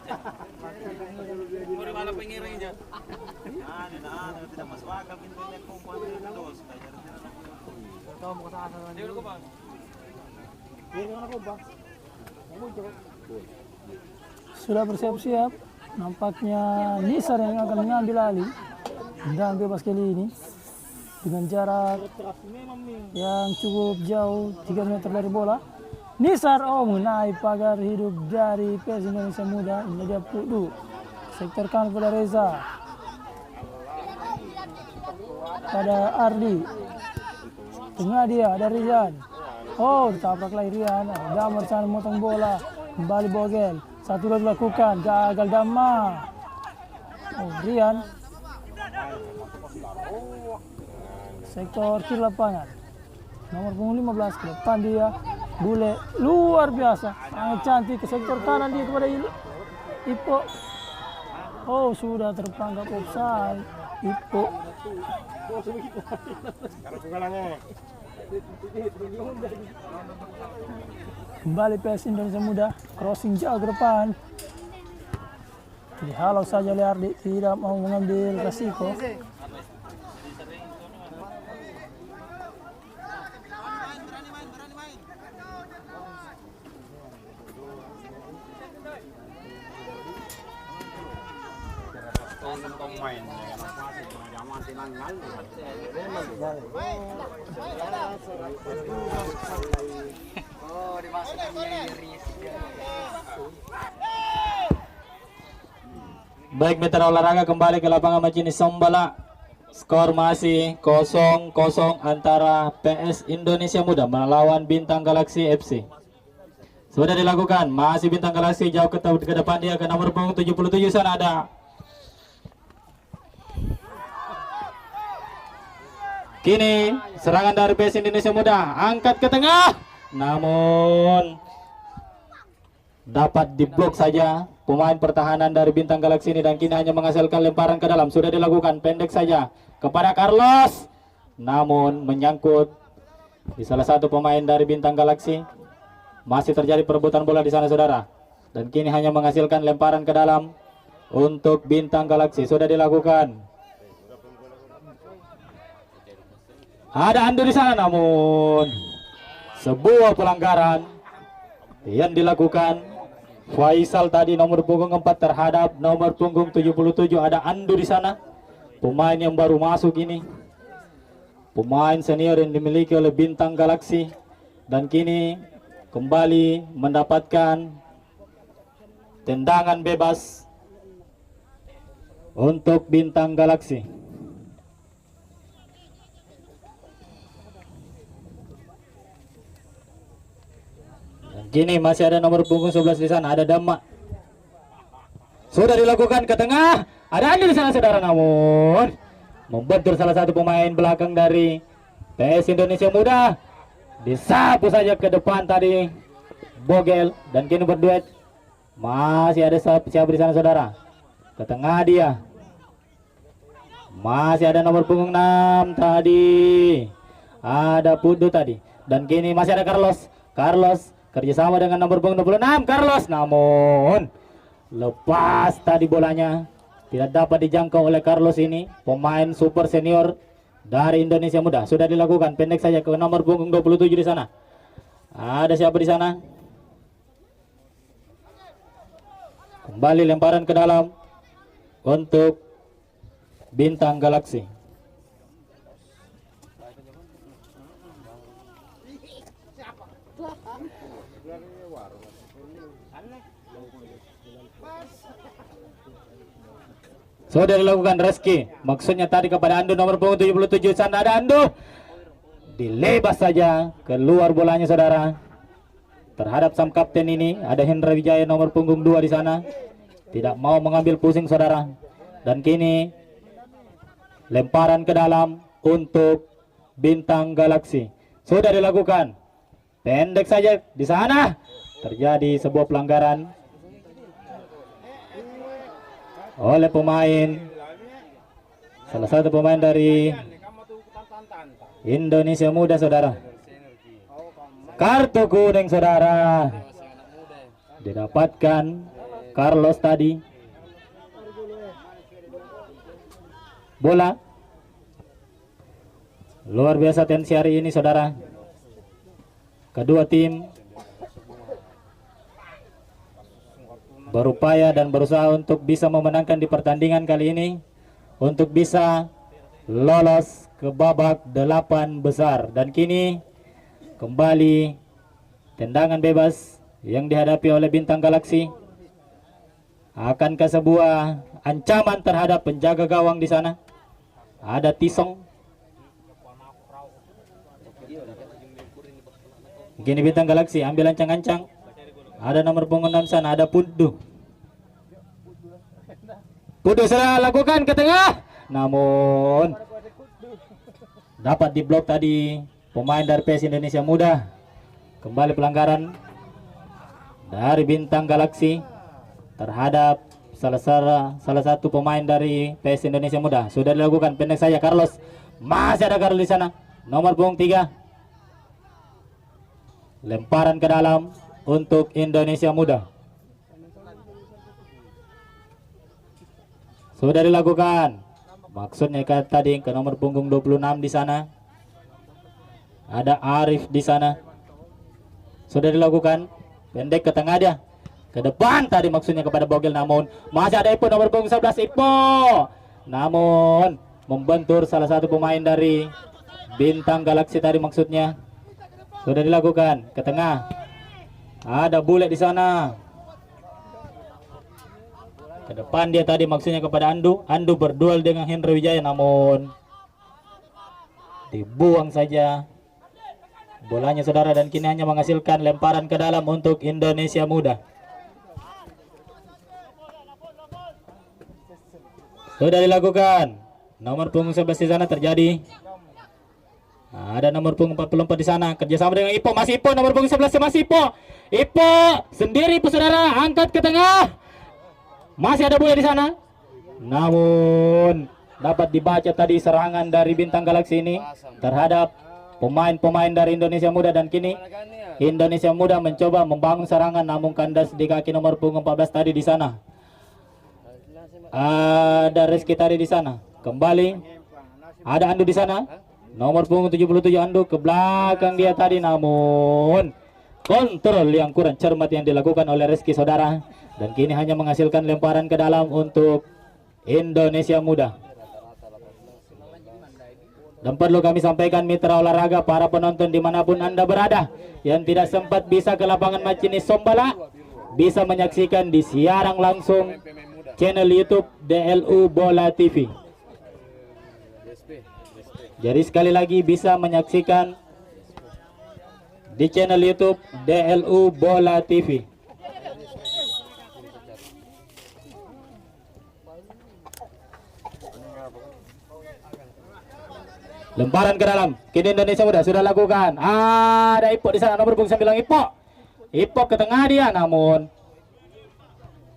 Sudah bersiap-siap. Nampaknya Nisar yang akan mengambil alih. Dan bebas kali ini dengan jarak yang cukup jauh 3 meter dari bola. Nisar mengenai pagar hidup dari PS Indonesia Muda. Ini dia Pudu. Sektor kanan pada Reza. Pada Ardi. Tengah dia ada Rian. Oh, ditabrak lagi Rian. Damar sana memotong bola. Kembali Bogel. 1-2 dilakukan. Gagal Damar. Oh, Rian. Sektor kiri lapangan. Nomor punggung 15 ke depan dia. Bule luar biasa. Sangat cantik ke sektor kanan dia kepada Ipo. Oh, sudah terperangkap offside. Ipo. Kembali PS Indonesia Muda. Crossing jauh ke depan. Dihalau saja oleh Ardi. Tidak mau mengambil resiko. Baik, mitra olahraga kembali ke lapangan Macini Sombala. Skor masih 0-0 antara PS Indonesia Muda melawan Bintang Galaksi FC. Sudah dilakukan, masih Bintang Galaksi jauh ke depan dia ke nomor punggung 77 sana ada. Kini serangan dari PS Indonesia Muda, angkat ke tengah, namun dapat diblok saja pemain pertahanan dari Bintang Galaksi ini dan kini hanya menghasilkan lemparan ke dalam. Sudah dilakukan, pendek saja kepada Carlos, namun menyangkut di salah satu pemain dari Bintang Galaksi. Masih terjadi perebutan bola di sana saudara, dan kini hanya menghasilkan lemparan ke dalam untuk Bintang Galaksi. Sudah dilakukan, ada Andu di sana, namun sebuah pelanggaran yang dilakukan Faisal tadi nomor punggung 4 terhadap nomor punggung 77. Ada Andu di sana, pemain yang baru masuk ini, pemain senior yang dimiliki oleh Bintang Galaksi, dan kini kembali mendapatkan tendangan bebas untuk Bintang Galaksi. Kini masih ada nomor punggung 11 di sana, ada Dama. Sudah dilakukan ke tengah, ada Andi di sana saudara, namun membentur salah satu pemain belakang dari PS Indonesia Muda. Disapu saja ke depan tadi Bogel, dan kini berduet. Masih ada siapa di sana saudara. Ke tengah dia. Masih ada nomor punggung 6 tadi. Ada Pudu tadi. Dan kini masih ada Carlos. Carlos kerjasama dengan nomor punggung 26. Carlos namun lepas tadi bolanya. Tidak dapat dijangkau oleh Carlos ini. Pemain super senior dari Indonesia Muda. Sudah dilakukan. Pendek saja ke nomor punggung 27 di sana. Ada siapa di sana? Kembali lemparan ke dalam untuk Bintang Galaksi. Sudah dilakukan Reski. Maksudnya tadi kepada Andu nomor punggung 77. Sana ada Andu. Dilebas saja. Keluar bolanya saudara. Terhadap sang kapten ini ada Hendra Wijaya nomor punggung 2 di sana. Tidak mau mengambil pusing saudara. Dan kini lemparan ke dalam untuk Bintang Galaksi. Sudah dilakukan. Pendek saja di sana. Terjadi sebuah pelanggaran oleh pemain, salah satu pemain dari Indonesia Muda saudara. Kartu kuning saudara didapatkan Carlos tadi. Bola luar biasa tensi hari ini saudara. Kedua tim berupaya dan berusaha untuk bisa memenangkan di pertandingan kali ini, untuk bisa lolos ke babak 8 besar. Dan kini kembali tendangan bebas yang dihadapi oleh Bintang Galaksi. Akankah sebuah ancaman terhadap penjaga gawang di sana? Ada Tisong. Gini Bintang Galaksi ambil ancang-ancang. Ada nomor punggung 6 sana, ada Pudu. Pudu sudah lakukan ke tengah. Namun dapat diblok tadi pemain dari PS Indonesia Muda. Kembali pelanggaran dari Bintang Galaksi terhadap salah satu pemain dari PS Indonesia Muda. Sudah dilakukan, pendek saja Carlos. Masih ada Carlos di sana. Nomor punggung 3. Lemparan ke dalam untuk Indonesia Muda. Sudah dilakukan. Maksudnya tadi ke nomor punggung 26 di sana. Ada Arif di sana. Sudah dilakukan. Pendek ke tengah dia. Ke depan tadi maksudnya kepada Bogel, namun masih ada Ipo nomor punggung 11 Ipo. Namun membentur salah satu pemain dari Bintang Galaksi tadi maksudnya. Sudah dilakukan ke tengah. Ada Bule di sana. Ke depan dia tadi maksudnya kepada Andu. Andu berduel dengan Hendra Wijaya, namun dibuang saja bolanya saudara. Dan kini hanya menghasilkan lemparan ke dalam untuk Indonesia Muda. Sudah dilakukan. Nomor punggung 11 di sana terjadi. Ada nomor punggung 44 di sana. Kerjasama dengan Ipo. Masih Ipo. Nomor punggung 11 masih Ipo. Ipo sendiri saudara. Angkat ke tengah. Masih ada Bule di sana. Namun dapat dibaca tadi serangan dari Bintang Galaksi ini terhadap pemain-pemain dari Indonesia Muda. Dan kini Indonesia Muda mencoba membangun serangan, namun kandas di kaki nomor punggung 14 tadi di sana. Ada Reski tadi di sana. Kembali ada Andu di sana. Nomor punggung 77 Andu ke belakang dia tadi, namun kontrol yang kurang cermat yang dilakukan oleh Reski saudara. Dan kini hanya menghasilkan lemparan ke dalam untuk Indonesia Muda. Dan perlu kami sampaikan mitra olahraga, para penonton dimanapun Anda berada yang tidak sempat bisa ke lapangan Macini Sombala, bisa menyaksikan di siaran langsung channel YouTube DLU Bola TV. Jadi sekali lagi bisa menyaksikan di channel YouTube DLU Bola TV. Lemparan ke dalam. Kini Indonesia Muda sudah lakukan. Ada Ipo di sana, nomor punggung 9 Ipo. Ipo ke tengah dia, namun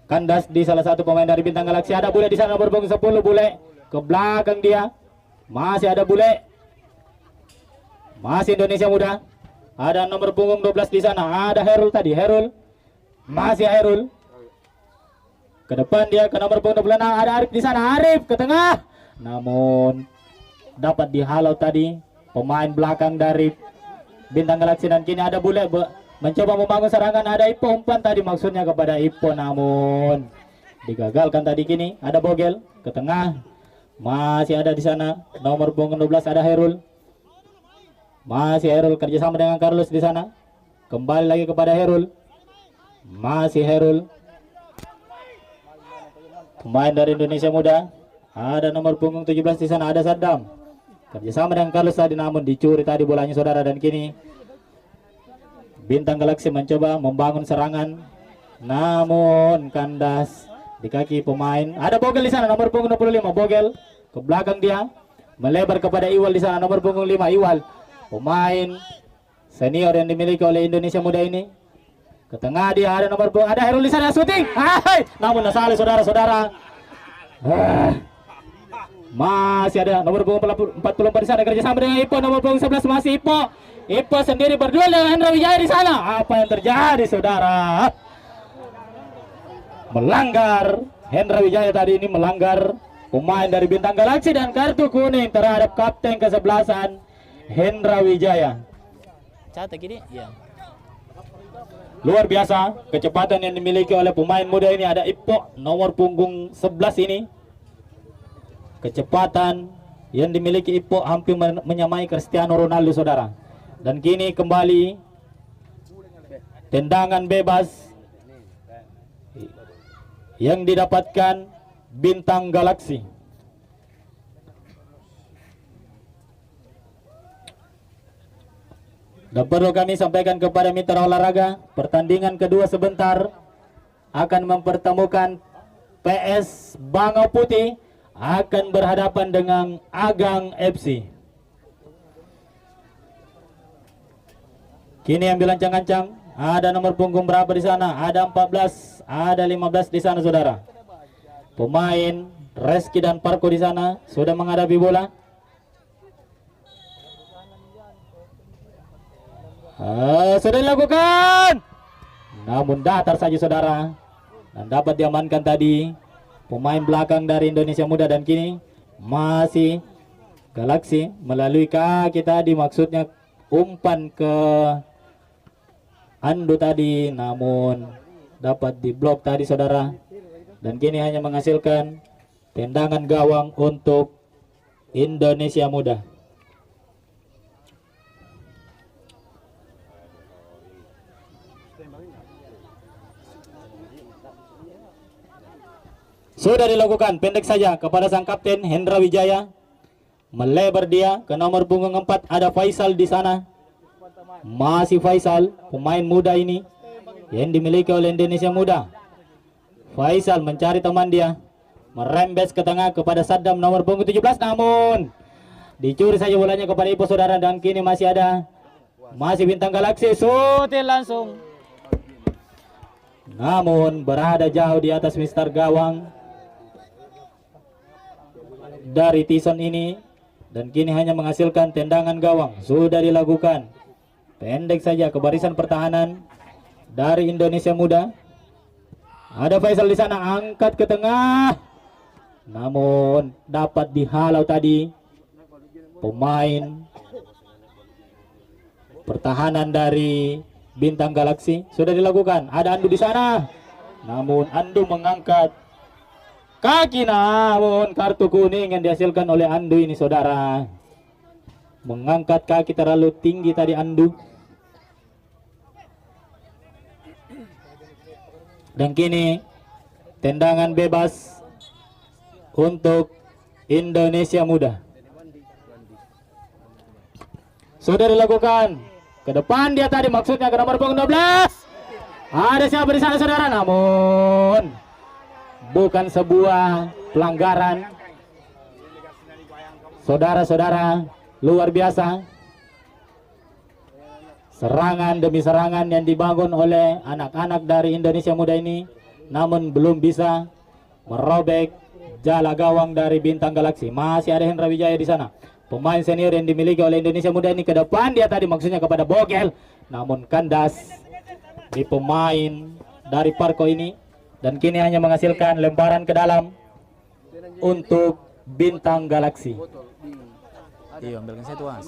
kandas di salah satu pemain dari Bintang Galaksi. Ada Bule di sana, nomor punggung 10 Bule. ke belakang dia. Masih ada bule. Masih Indonesia Muda. Ada nomor punggung 12 di sana. Ada Herul tadi. Herul. Masih Herul. Ke depan dia ke nomor punggung 26. Ada Arif di sana. Arif ke tengah. Namun dapat dihalau tadi pemain belakang dari Bintang Galaksi, dan kini ada bule mencoba membangun serangan. Ada Ipo umpan tadi maksudnya kepada Ipo, namun digagalkan tadi. Kini ada Bogel ke tengah. Masih ada di sana nomor punggung 12 ada Herul. Masih Herul kerjasama dengan Carlos di sana. Kembali lagi kepada Herul. Masih Herul. Pemain dari Indonesia Muda. Ada nomor punggung 17 di sana ada Saddam. Kerjasama dengan Carlos tadi, namun dicuri tadi bolanya saudara, dan kini Bintang Galaksi mencoba membangun serangan. Namun kandas di kaki pemain. Ada Bogel di sana nomor punggung 25. Bogel ke belakang dia, melebar kepada Iwal di sana nomor punggung 5. Iwal, pemain senior yang dimiliki oleh Indonesia Muda ini. Ke tengah dia ada nomor punggung, ada Herul di sana syuting. Namun salah saudara-saudara. Masih ada nomor punggung 44 di sana kerjasama dengan Ipo nomor punggung 11. Masih Ipo. Ipo sendiri berduel dengan Hendra Wijaya di sana. Apa yang terjadi saudara? Melanggar. Hendra Wijaya tadi ini melanggar pemain dari Bintang Galaksi, dan kartu kuning terhadap kapten kesebelasan Hendra Wijaya. Catat gini, ya. Luar biasa kecepatan yang dimiliki oleh pemain muda ini. Ada Ipo nomor punggung 11 ini. Kecepatan yang dimiliki Ipo hampir menyamai Cristiano Ronaldo saudara. Dan kini kembali tendangan bebas yang didapatkan Bintang Galaksi. Dan perlu kami sampaikan kepada mitra olahraga, pertandingan kedua sebentar akan mempertemukan PS Bangau Putih akan berhadapan dengan Agang FC. Kini ambil ancang-ancang. Ada nomor punggung berapa di sana? Ada 14, ada 15 di sana saudara. Pemain Reski dan Parko di sana sudah menghadapi bola. Sudah dilakukan. Namun datar saja saudara. Dan dapat diamankan tadi pemain belakang dari Indonesia Muda, dan kini masih Galaksi melalui kaki tadi, maksudnya umpan ke Ando tadi, namun dapat diblok tadi saudara, dan kini hanya menghasilkan tendangan gawang untuk Indonesia Muda. Sudah dilakukan, pendek saja kepada sang kapten Hendra Wijaya. Melebar dia ke nomor punggung 4, ada Faisal di sana. Masih Faisal, pemain muda ini yang dimiliki oleh Indonesia Muda. Faisal mencari teman dia, merembes ke tengah kepada Saddam nomor punggung 17, namun dicuri saja bolanya kepada Ipo saudara. Dan kini masih ada, masih Bintang Galaksi, sutil langsung, namun berada jauh di atas mister gawang dari Tison ini, dan kini hanya menghasilkan tendangan gawang. Sudah dilakukan, pendek saja ke barisan pertahanan dari Indonesia Muda. Ada Faisal di sana, angkat ke tengah, namun dapat dihalau tadi pemain pertahanan dari Bintang Galaksi. Sudah dilakukan, ada Andu di sana, namun Andu mengangkat kaki, namun kartu kuning yang dihasilkan oleh Andu ini saudara. Mengangkat kaki terlalu tinggi tadi Andu. Dan kini tendangan bebas untuk Indonesia Muda. Sudah dilakukan, ke depan dia tadi, maksudnya ke nomor punggung 12. Ada siapa di sana saudara, namun bukan sebuah pelanggaran. Saudara-saudara, luar biasa serangan demi serangan yang dibangun oleh anak-anak dari Indonesia Muda ini, namun belum bisa merobek Jala gawang dari Bintang Galaksi. Masih ada Hendra Wijaya di sana. Pemain senior yang dimiliki oleh Indonesia Muda ini ke depan dia tadi maksudnya kepada Bogel. Namun kandas di pemain dari Parko ini. Dan kini hanya menghasilkan lemparan ke dalam untuk Bintang Galaksi. Iya, ambilkan saya tuan.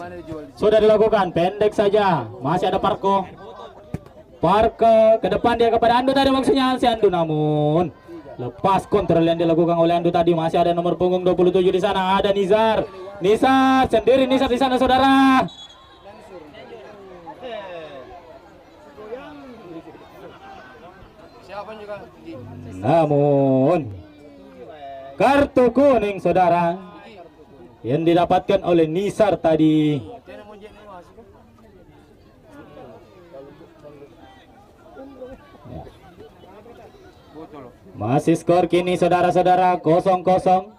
Sudah dilakukan, pendek saja. Masih ada Parko. Parko ke depan dia kepada Andu tadi maksudnya si Andu, namun lepas kontrol yang dilakukan oleh Andu tadi. Masih ada nomor punggung 27 di sana, ada Nizar. Nizar sendiri, Nizar di sana saudara. Namun kartu kuning saudara yang didapatkan oleh Nizar tadi. Masih skor kini saudara-saudara 0-0.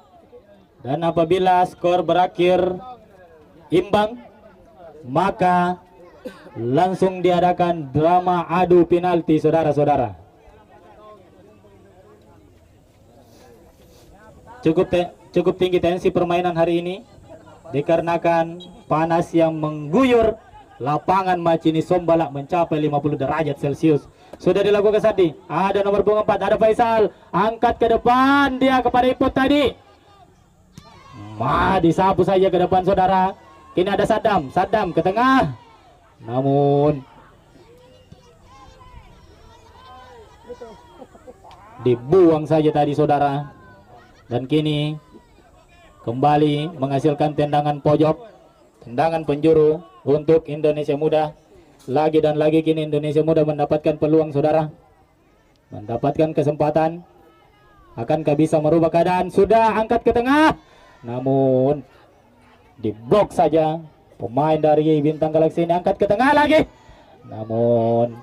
Dan apabila skor berakhir imbang, maka langsung diadakan drama adu penalti saudara-saudara. Cukup tinggi tensi permainan hari ini dikarenakan panas yang mengguyur lapangan Macini Sombalak mencapai 50 derajat Celcius. Sudah dilakukan tadi. Ada nomor punggung 4, ada Faisal. Angkat ke depan dia kepada Ipot tadi. Disapu saja ke depan saudara. Kini ada Saddam. Saddam ke tengah. Namun dibuang saja tadi saudara. Dan kini kembali menghasilkan tendangan pojok, tendangan penjuru untuk Indonesia Muda. Lagi dan lagi kini Indonesia Muda mendapatkan peluang saudara, mendapatkan kesempatan. Akankah bisa merubah keadaan? Sudah angkat ke tengah, namun diblok saja pemain dari Bintang Galaksi ini. Angkat ke tengah lagi, namun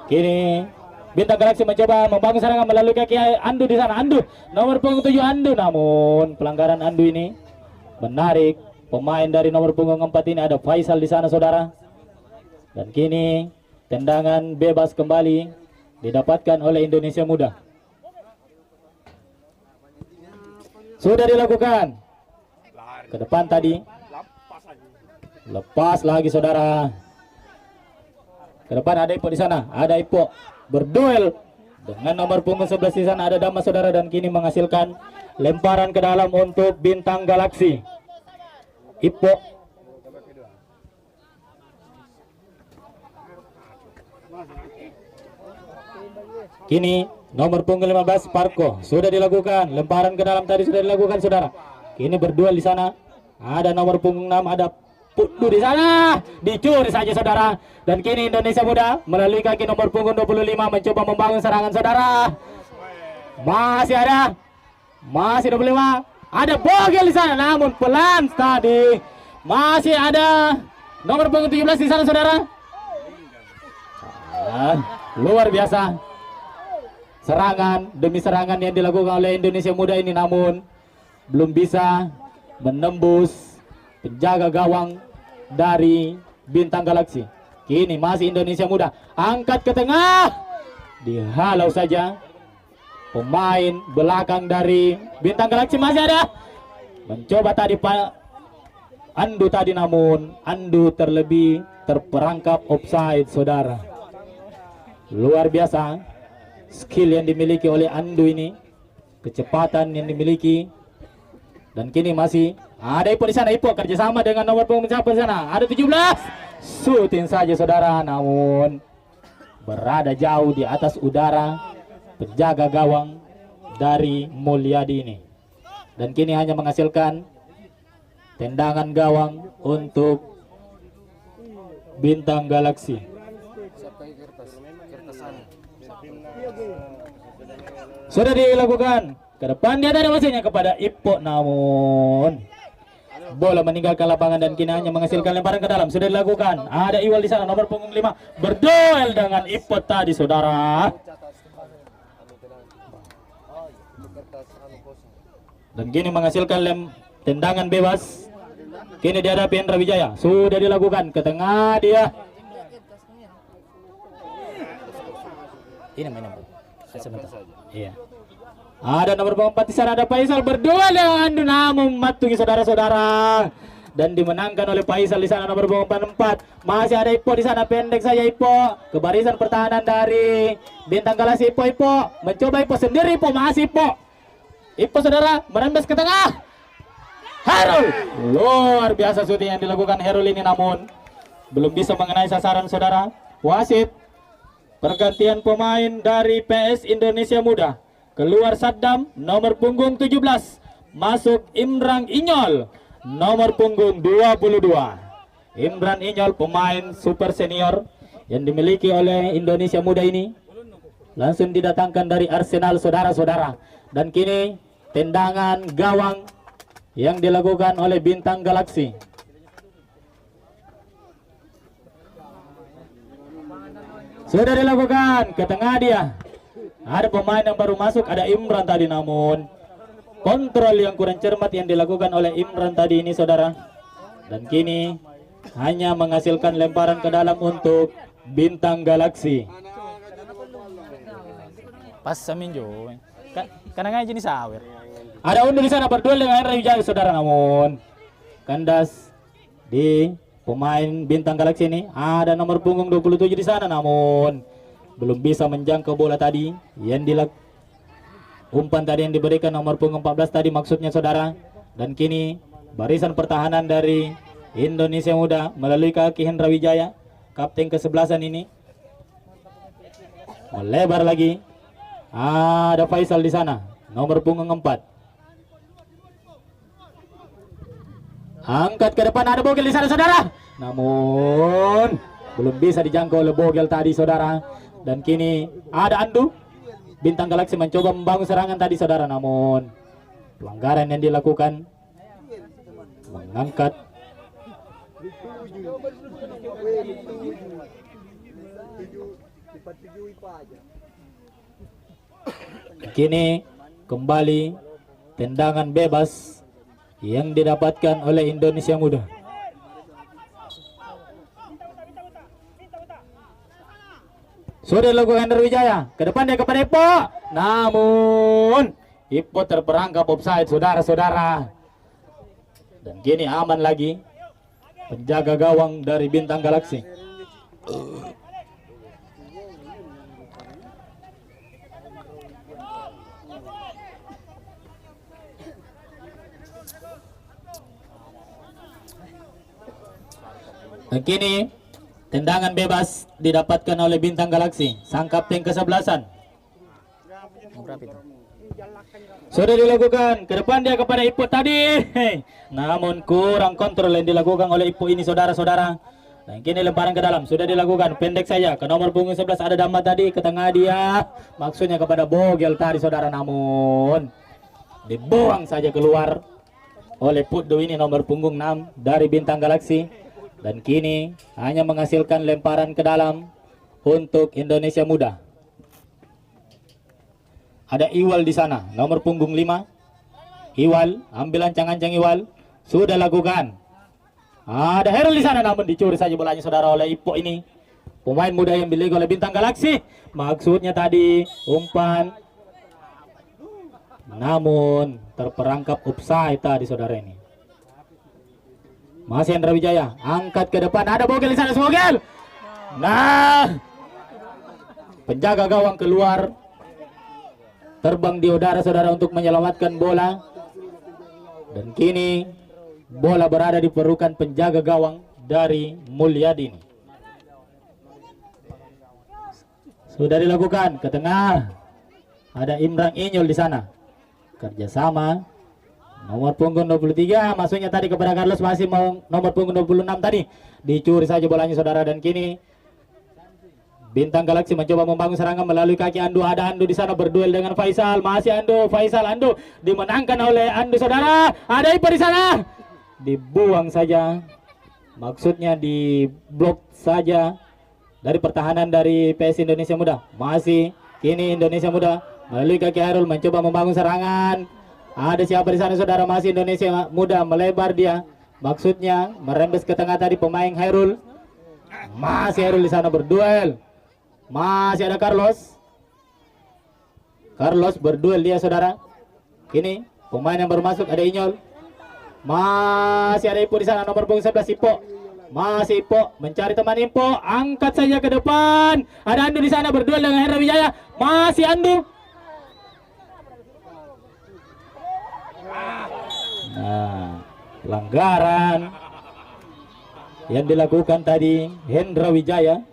kini Bintang Galaksi mencoba membangun serangan melalui kaki Andu di sana. Andu nomor punggung 7 Andu, namun pelanggaran Andu ini menarik pemain dari nomor punggung 4 ini. Ada Faisal di sana saudara. Dan kini tendangan bebas kembali didapatkan oleh Indonesia Muda. Sudah dilakukan ke depan tadi, lepas lagi saudara. Ke depan ada Ipo di sana, ada Ipo berduel dengan nomor punggung 11 di sana, ada Dama saudara. Dan kini menghasilkan lemparan ke dalam untuk Bintang Galaksi. Ipo kini nomor punggung 15 Parko. Sudah dilakukan lemparan ke dalam tadi, sudah dilakukan saudara. Kini berduel di sana, ada nomor punggung 6, ada Putu di sana, dicuri saja saudara. Dan kini Indonesia Muda melalui kaki nomor punggung 25 mencoba membangun serangan saudara. Masih 25, ada Bogel di sana, namun pelan tadi. Masih ada nomor punggung 17 di sana saudara. Luar biasa serangan demi serangan yang dilakukan oleh Indonesia Muda ini, namun belum bisa menembus penjaga gawang dari Bintang Galaksi. Kini masih Indonesia Muda, angkat ke tengah, dihalau saja pemain belakang dari Bintang Galaksi. Masih ada mencoba tadi Pak Andu tadi, namun Andu terperangkap offside saudara. Luar biasa skill yang dimiliki oleh Andu ini, kecepatan yang dimiliki. Dan kini masih ada Ipo di sana. Ipo kerjasama dengan nomor punggung di sana, ada 17, shooting saja saudara, namun berada jauh di atas udara penjaga gawang dari Mulyadi ini. Dan kini hanya menghasilkan tendangan gawang untuk Bintang Galaksi. Sudah dilakukan ke depan, dia tadi maksudnya kepada Ipo, namun bola meninggalkan lapangan dan kini hanya menghasilkan lemparan ke dalam. Sudah dilakukan, ada Iwal di sana nomor punggung 5 berduel dengan Ipo tadi saudara. Dan kini menghasilkan tendangan bebas. Kini dihadapi Hendra Wijaya. Sudah dilakukan ke tengah dia. Ini mainan sebentar. Iya. Ada nomor punggung 4 di sana, ada Faisal berduel dengan Andu, namun matungi saudara-saudara. Dan dimenangkan oleh Faisal di sana nomor punggung 4. Masih ada Ipo di sana, pendek saja Ipo. Ke barisan pertahanan dari Bintang Galaksi. Ipo mencoba, Ipo sendiri, Ipo masih Ipo saudara merembes ke tengah. Herul, luar biasa syuting yang dilakukan Herul ini, namun belum bisa mengenai sasaran saudara. Wasit, pergantian pemain dari PS Indonesia Muda. Keluar Saddam nomor punggung 17, masuk Imran Inyol nomor punggung 22. Imran Inyol pemain super senior yang dimiliki oleh Indonesia Muda ini, langsung didatangkan dari Arsenal saudara-saudara. Dan kini tendangan gawang yang dilakukan oleh Bintang Galaksi. Sudah dilakukan ke tengah dia. Ada pemain yang baru masuk, ada Imran tadi, namun kontrol yang kurang cermat yang dilakukan oleh Imran tadi ini saudara. Dan kini hanya menghasilkan lemparan ke dalam untuk Bintang Galaksi. Pas saminjo. Karena ngaji ni sawer. Ada Undu di sana berduel dengan Hendra Wijaya saudara, namun kandas di pemain Bintang Galaksi ini. Ada nomor punggung 27 di sana, namun belum bisa menjangkau bola tadi yang umpan tadi yang diberikan nomor punggung 14 tadi maksudnya saudara. Dan kini barisan pertahanan dari Indonesia Muda melalui kaki Hendra Wijaya, kapten ke-11 ini, melebar lagi. Ada Faisal di sana nomor punggung 4. Angkat ke depan, ada Bogel di sana saudara, namun belum bisa dijangkau oleh Bogel tadi saudara. Dan kini ada Andu. Bintang Galaksi mencoba membangun serangan tadi saudara, namun pelanggaran yang dilakukan mengangkat. Kini kembali tendangan bebas yang didapatkan oleh Indonesia Muda. Sudah dilakukan Hendra Wijaya, ke depan dia kepada Ipo, namun Ipo terperangkap offside saudara-saudara. Dan kini aman lagi penjaga gawang dari Bintang Galaksi. Dan kini tendangan bebas didapatkan oleh Bintang Galaksi, sang kapten ke-11. Sudah dilakukan, ke depan dia kepada Ipo tadi, namun kurang kontrol yang dilakukan oleh Ipo ini saudara-saudara. Dan kini lemparan ke dalam, sudah dilakukan, pendek saja ke nomor punggung 11, ada Dama tadi, ke tengah dia, maksudnya kepada Bogel tadi saudara, namun dibuang saja keluar oleh Putdo ini nomor punggung 6 dari Bintang Galaksi. Dan kini hanya menghasilkan lemparan ke dalam untuk Indonesia Muda. Ada Iwal di sana, nomor punggung 5. Iwal, ambil ancang-ancang Iwal, sudah lakukan. Ada Herul di sana, namun dicuri saja bolanya saudara oleh Ipo ini, pemain muda yang dimiliki oleh Bintang Galaksi. Maksudnya tadi umpan, namun terperangkap offside tadi saudara ini. Masih Hendra Wijaya, angkat ke depan, ada Bogel di sana, Bogel. Nah, penjaga gawang keluar, terbang di udara saudara untuk menyelamatkan bola. Dan kini bola berada di pelukan penjaga gawang dari Mulyadi. Sudah dilakukan ke tengah, ada Imran Inyol di sana, kerjasama. Nomor punggung 23 maksudnya tadi kepada Carlos, masih mau nomor punggung 26 tadi, dicuri saja bolanya saudara. Dan kini Bintang Galaksi mencoba membangun serangan melalui kaki Andu. Ada Andu di sana berduel dengan Faisal, masih Andu, Faisal, Andu dimenangkan oleh Andu saudara. Ada Ipo di sana, dibuang saja, maksudnya diblok saja dari pertahanan dari PS Indonesia Muda. Masih kini Indonesia Muda melalui kaki Herul mencoba membangun serangan. Ada siapa di sana saudara, masih Indonesia Muda melebar dia, maksudnya merembes ke tengah tadi pemain Herul. Masih Herul di sana berduel, masih ada Carlos. Carlos berduel dia saudara. Kini pemain yang baru masuk ada Inyol. Masih ada Ipo di sana, nomor punggung 11 Ipo. Masih Ipo mencari teman Ipo, angkat saja ke depan. Ada Andu di sana berduel dengan Hendra Wijaya. Masih Andu. Nah, pelanggaran yang dilakukan tadi Hendra Wijaya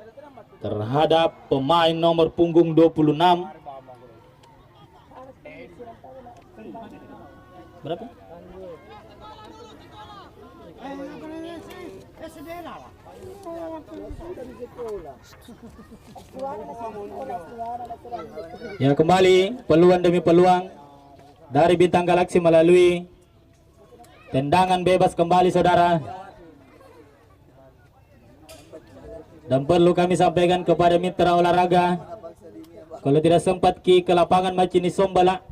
terhadap pemain nomor punggung 26. Berapa? Ya, kembali peluang demi peluang dari Bintang Galaksi melalui tendangan bebas kembali saudara. Dan perlu kami sampaikan kepada mitra olahraga, kalau tidak sempat ke lapangan Macini Sombala,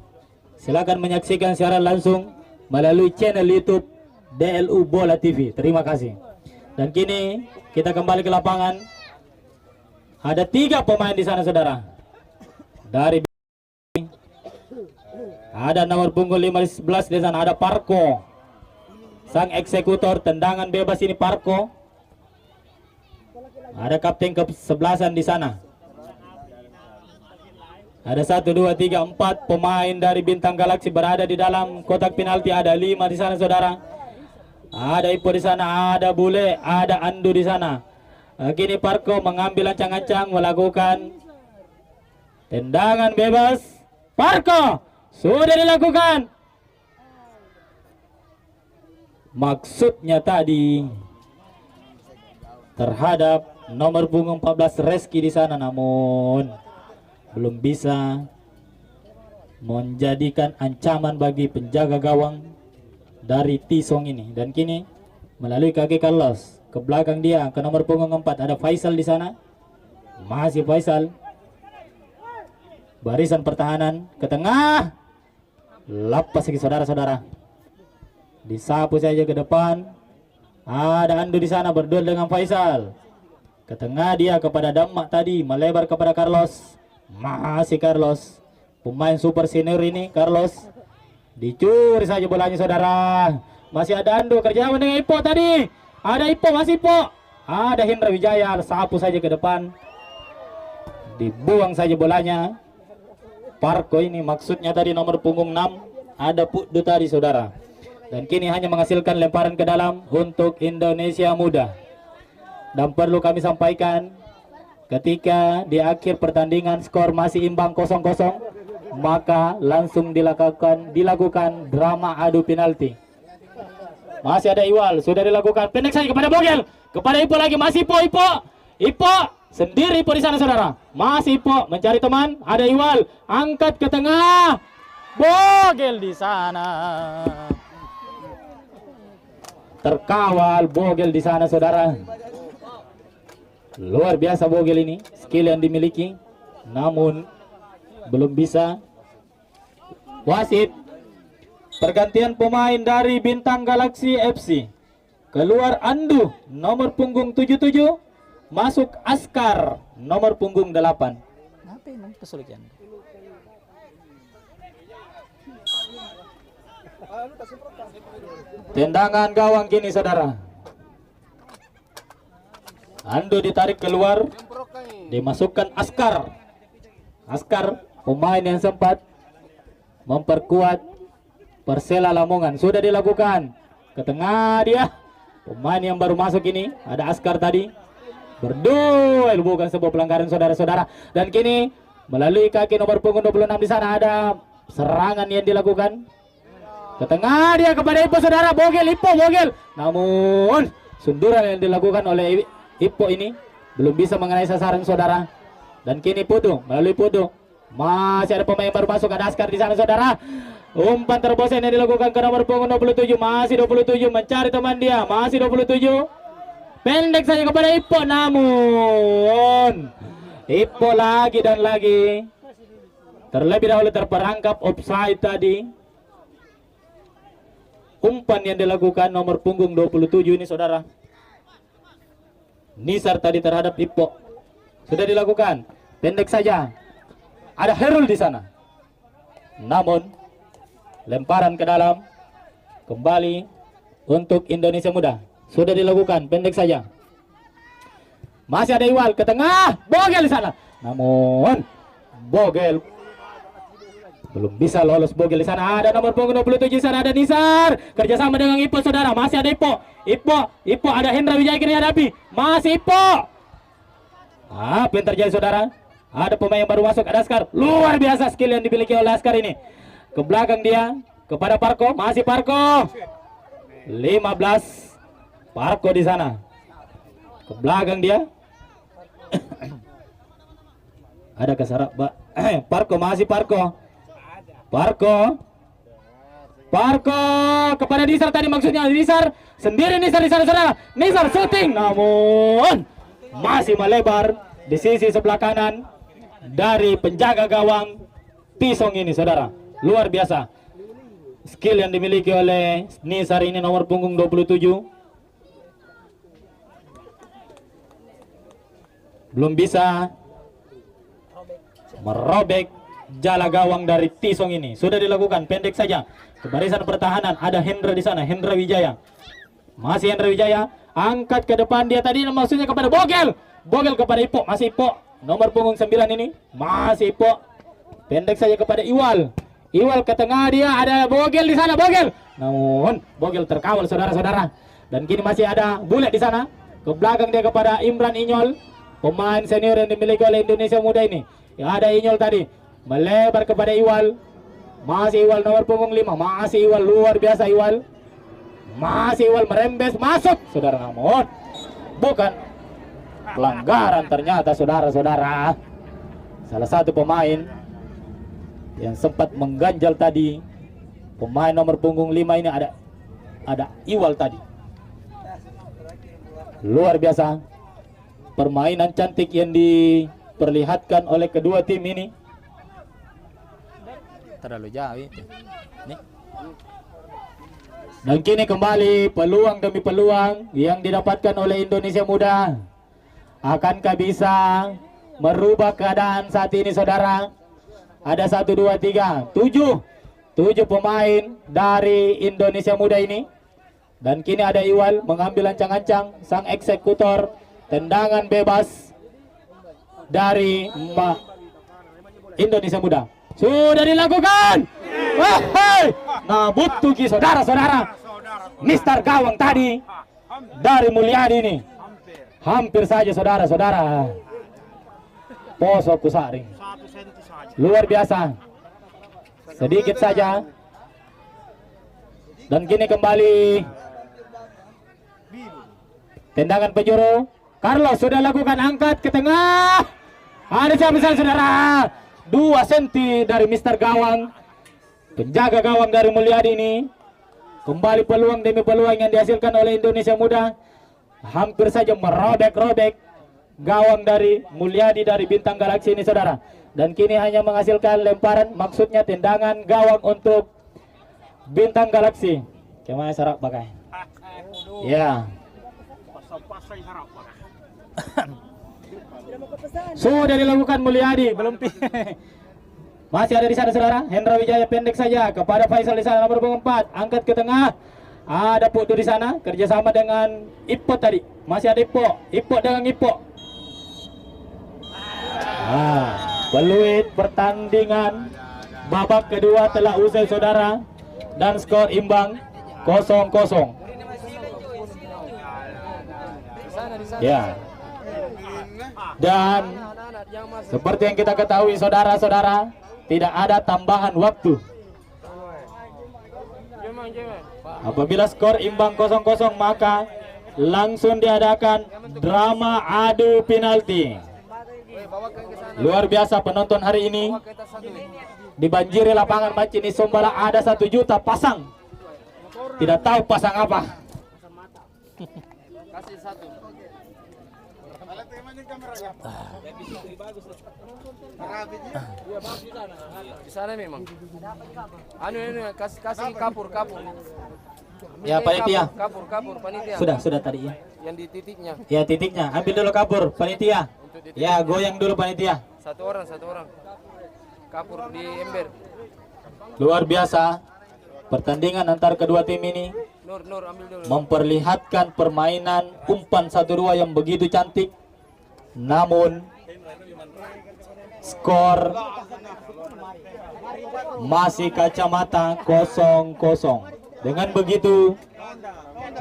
silakan menyaksikan secara langsung melalui channel YouTube DLU Bola TV. Terima kasih. Dan kini kita kembali ke lapangan. Ada 3 pemain di sana saudara. Dari ada nomor punggung 15 di sana, ada Parko. Sang eksekutor tendangan bebas ini Parko. Ada kapten ke-11 di sana. Ada 1, 2, 3, 4 pemain dari Bintang Galaksi berada di dalam kotak penalti. Ada 5 di sana saudara. Ada Ipo di sana, ada Bule, ada Andu di sana. Kini Parko mengambil ancang-ancang melakukan tendangan bebas. Parko sudah dilakukan. Maksudnya tadi terhadap nomor punggung 14 Reski di sana, namun belum bisa menjadikan ancaman bagi penjaga gawang dari Tisong ini. Dan kini melalui kaki Carlos ke belakang dia ke nomor punggung 4 ada Faisal di sana. Masih Faisal. Barisan pertahanan ke tengah. Lepas lagi saudara-saudara. Disapu saja ke depan. Ada Andu di sana berduel dengan Faisal. Ke tengah dia kepada Damak tadi, melebar kepada Carlos. Masih Carlos. Pemain super senior ini Carlos. Dicuri saja bolanya saudara. Masih ada Andu kerjasama dengan Ipo tadi. Ada Ipo, masih Ipo. Ada Hendra Wijaya, sapu saja ke depan. Dibuang saja bolanya. Parko ini maksudnya tadi nomor punggung 6. Ada Puddu tadi saudara. Dan kini hanya menghasilkan lemparan ke dalam untuk Indonesia Muda. Dan perlu kami sampaikan, ketika di akhir pertandingan skor masih imbang 0-0, maka langsung dilakukan drama adu penalti. Masih ada Iwal, sudah dilakukan pendek saja kepada Bogel, kepada Ipo lagi, masih Ipo sendiri Ipo di sana saudara. Masih Ipo mencari teman, ada Iwal, angkat ke tengah, Bogel di sana. Terkawal Bogel di sana saudara. Luar biasa Bogel ini, skill yang dimiliki, namun belum bisa. Wasit, pergantian pemain dari Bintang Galaksi FC. Keluar Andu nomor punggung 77, masuk Askar nomor punggung 8. Apa emang kesulitan? Tendangan gawang kini saudara. Andu ditarik keluar, dimasukkan Askar. Askar pemain yang sempat memperkuat Persela Lamongan. Sudah dilakukan ke tengah dia. Pemain yang baru masuk ini ada Askar tadi. Berduel, bukan sebuah pelanggaran saudara-saudara. Dan kini melalui kaki nomor punggung 26 di sana ada serangan yang dilakukan. Ke tengah dia kepada Ipo saudara. Bogel. Namun sunduran yang dilakukan oleh Ipo ini belum bisa mengenai sasaran saudara. Dan kini Putu, melalui Putu masih ada pemain baru masuk, ada Askar di sana saudara. Umpan terbosan yang dilakukan ke nomor punggung 27. Masih 27 mencari teman dia. Masih 27. Pendek saja kepada Ipo, namun Ipo lagi dan lagi terlebih dahulu terperangkap offside tadi. Umpan yang dilakukan nomor punggung 27 ini saudara. Nisar tadi terhadap Ipo sudah dilakukan. Pendek saja. Ada Herul di sana. Namun lemparan ke dalam kembali untuk Indonesia Muda. Sudah dilakukan, pendek saja. Masih ada Iwal ke tengah, Bogel di sana. Namun Bogel belum bisa lolos. Bogel di sana. Ada nomor punggung 27 di sana, ada Nisar. Kerjasama dengan Ipo, saudara. Masih ada Ipo. Ipo ada Hendra Wijaya kini hadapi. Masih Ipo. Apa yang terjadi, saudara? Ada pemain yang baru masuk, ada Askar. Luar biasa skill yang dimiliki oleh Askar ini. Ke belakang dia kepada Parko. Masih Parko. 15. Parko di sana. Ke belakang dia. Ada kesarak, Pak. Parko, masih Parko. Parko kepada Nisar tadi, maksudnya Nisar sendiri. Nisar di sana, saudara. Nisar shooting, namun masih melebar di sisi sebelah kanan dari penjaga gawang Tisong ini, saudara. Luar biasa skill yang dimiliki oleh Nisar ini, nomor punggung 27. Belum bisa merobek jala gawang dari Tisong ini. Sudah dilakukan, pendek saja. Ke barisan pertahanan ada Hendra di sana, Hendra Wijaya. Masih Hendra Wijaya, angkat ke depan dia tadi, maksudnya kepada Bogel. Bogel kepada Ipo, masih Ipo. Nomor punggung 9 ini, masih Ipo. Pendek saja kepada Iwal. Iwal ke tengah dia, ada Bogel di sana, Bogel. Namun Bogel terkawal, saudara-saudara. Dan kini masih ada Bule di sana. Ke belakang dia kepada Imran Inyol, pemain senior yang dimiliki oleh Indonesia Muda ini. Yang ada Inyol tadi, melebar kepada Iwal. Masih Iwal nomor punggung 5. Masih Iwal, luar biasa Iwal. Masih Iwal merembes masuk, saudara. Namun bukan pelanggaran ternyata, saudara-saudara. Salah satu pemain yang sempat mengganjal tadi, pemain nomor punggung 5 ini ada Iwal tadi. Luar biasa permainan cantik yang diperlihatkan oleh kedua tim ini. Terlalu jauh itu. Nih. Dan kini kembali peluang demi peluang yang didapatkan oleh Indonesia Muda. Akankah bisa merubah keadaan saat ini, saudara? Ada 1, 2, 3, 7 pemain dari Indonesia Muda ini. Dan kini ada Iwal mengambil ancang-ancang, sang eksekutor tendangan bebas dari Indonesia Muda. Sudah dilakukan. Wahai, nah butuki saudara-saudara. Mister gawang tadi dari Mulyadi ini. Hampir saja, saudara-saudara. Poso Kusari. Luar biasa. Sedikit saja. Dan kini kembali tendangan penjuru. Carlos sudah lakukan, angkat ke tengah. Ada siapa, saudara? 2 senti dari Mister Gawang, penjaga gawang dari Mulyadi ini. Kembali peluang demi peluang yang dihasilkan oleh Indonesia Muda. Hampir saja merobek-robek gawang dari Mulyadi dari Bintang Galaksi ini, saudara. Dan kini hanya menghasilkan lemparan, maksudnya tendangan gawang untuk Bintang Galaksi. Kemana sarap pakai? Ya. Sudah dilakukan Mulyadi, belum masih ada di sana, saudara. Hendra Wijaya pendek saja kepada Faisal di sana, nomor 4, angkat ke tengah. Ada Putu di sana, kerjasama dengan Ipo tadi. Masih ada Ipo dengan Ipo. Peluit pertandingan babak kedua telah usai, saudara, dan skor imbang 0-0. Ya. Dan seperti yang kita ketahui, saudara-saudara, tidak ada tambahan waktu. Apabila skor imbang 0-0, maka langsung diadakan drama adu penalti. Luar biasa penonton hari ini. Dibanjiri lapangan Macini Sombala, ada 1 juta pasang. Tidak tahu pasang apa. Kasih 1. Di sana memang. Ini kasih kapur. Ya, panitia. Kapur panitia. Sudah tadi ya. Yang di titiknya. Ya, titiknya. Ambil dulu kapur panitia. Ya, goyang dulu panitia. Satu orang. Kapur di ember. Luar biasa. Pertandingan antar kedua tim ini Nur ambil dulu. memperlihatkan permainan umpan 1-2 yang begitu cantik. Namun skor masih kacamata 0-0. Dengan begitu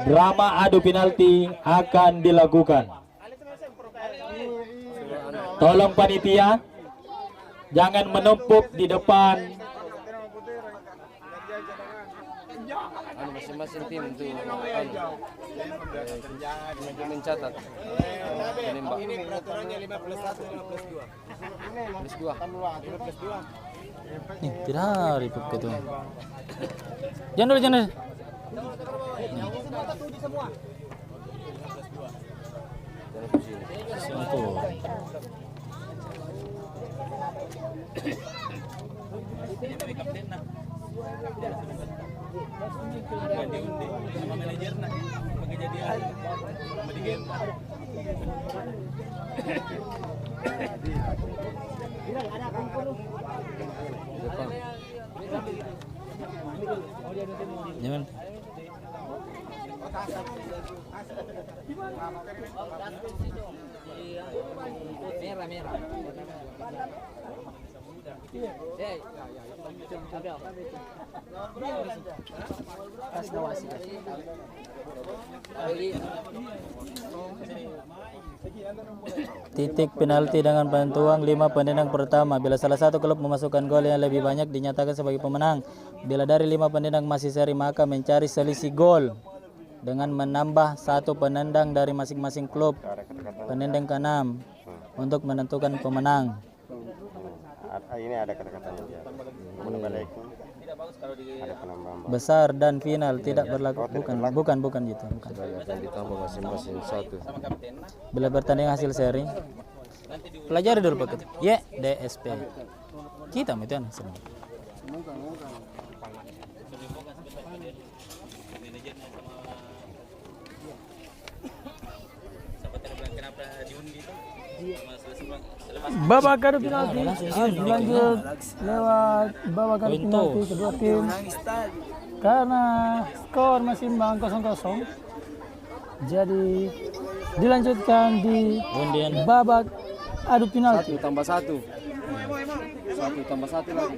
drama adu penalti akan dilakukan. Tolong panitia jangan menumpuk di depan. Masing-masing tim untuk untuk mencatat menembak. Ini peraturannya 5+1 5+2. +2. Nih, tidak ribut gitu. Jangan dulu, jangan. Satu. Jangan. Merah. Titik penalti dengan penentuan 5 penendang pertama. Bila salah satu klub memasukkan gol yang lebih banyak dinyatakan sebagai pemenang. Bila dari 5 penendang masih seri maka mencari selisih gol dengan menambah 1 penendang dari masing-masing klub. Penendang ke-6 untuk menentukan pemenang. Ini ada kata-katanya dia. Ada penambahan. Besar dan final tidak berlaku. Bukan gitu. Bukan. Akan ditambah masing-masing 1. Bila bertanding hasil seri, pelajari dulu paket. DSP. Kita itu kan. Babak adu penalti lanjut lewat babak adu penalti kedua tim karena skor masih imbang 0-0. Jadi dilanjutkan di babak adu penalti. 1 tambah 1. 1 tambah 1 lagi.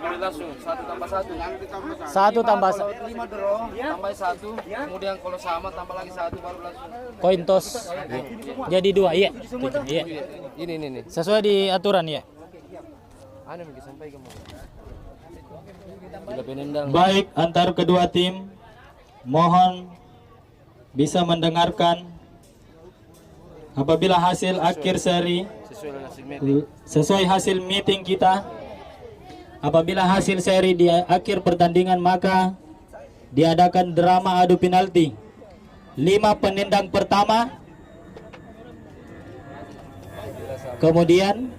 Langsung 1 tambah 1. 1 tambah 5 draw, tambah 1. Kemudian kalau sama tambah lagi 1 baru langsung. koin tos. Jadi 2, iya. Iya. Ini. Sesuai di aturan ya. Anu mungkin sampai ke mana? Bila penendang. Baik antar kedua tim, mohon bisa mendengarkan apabila hasil akhir seri sesuai hasil meeting kita. Apabila hasil seri di akhir pertandingan maka diadakan drama adu penalti. 5 penendang pertama, kemudian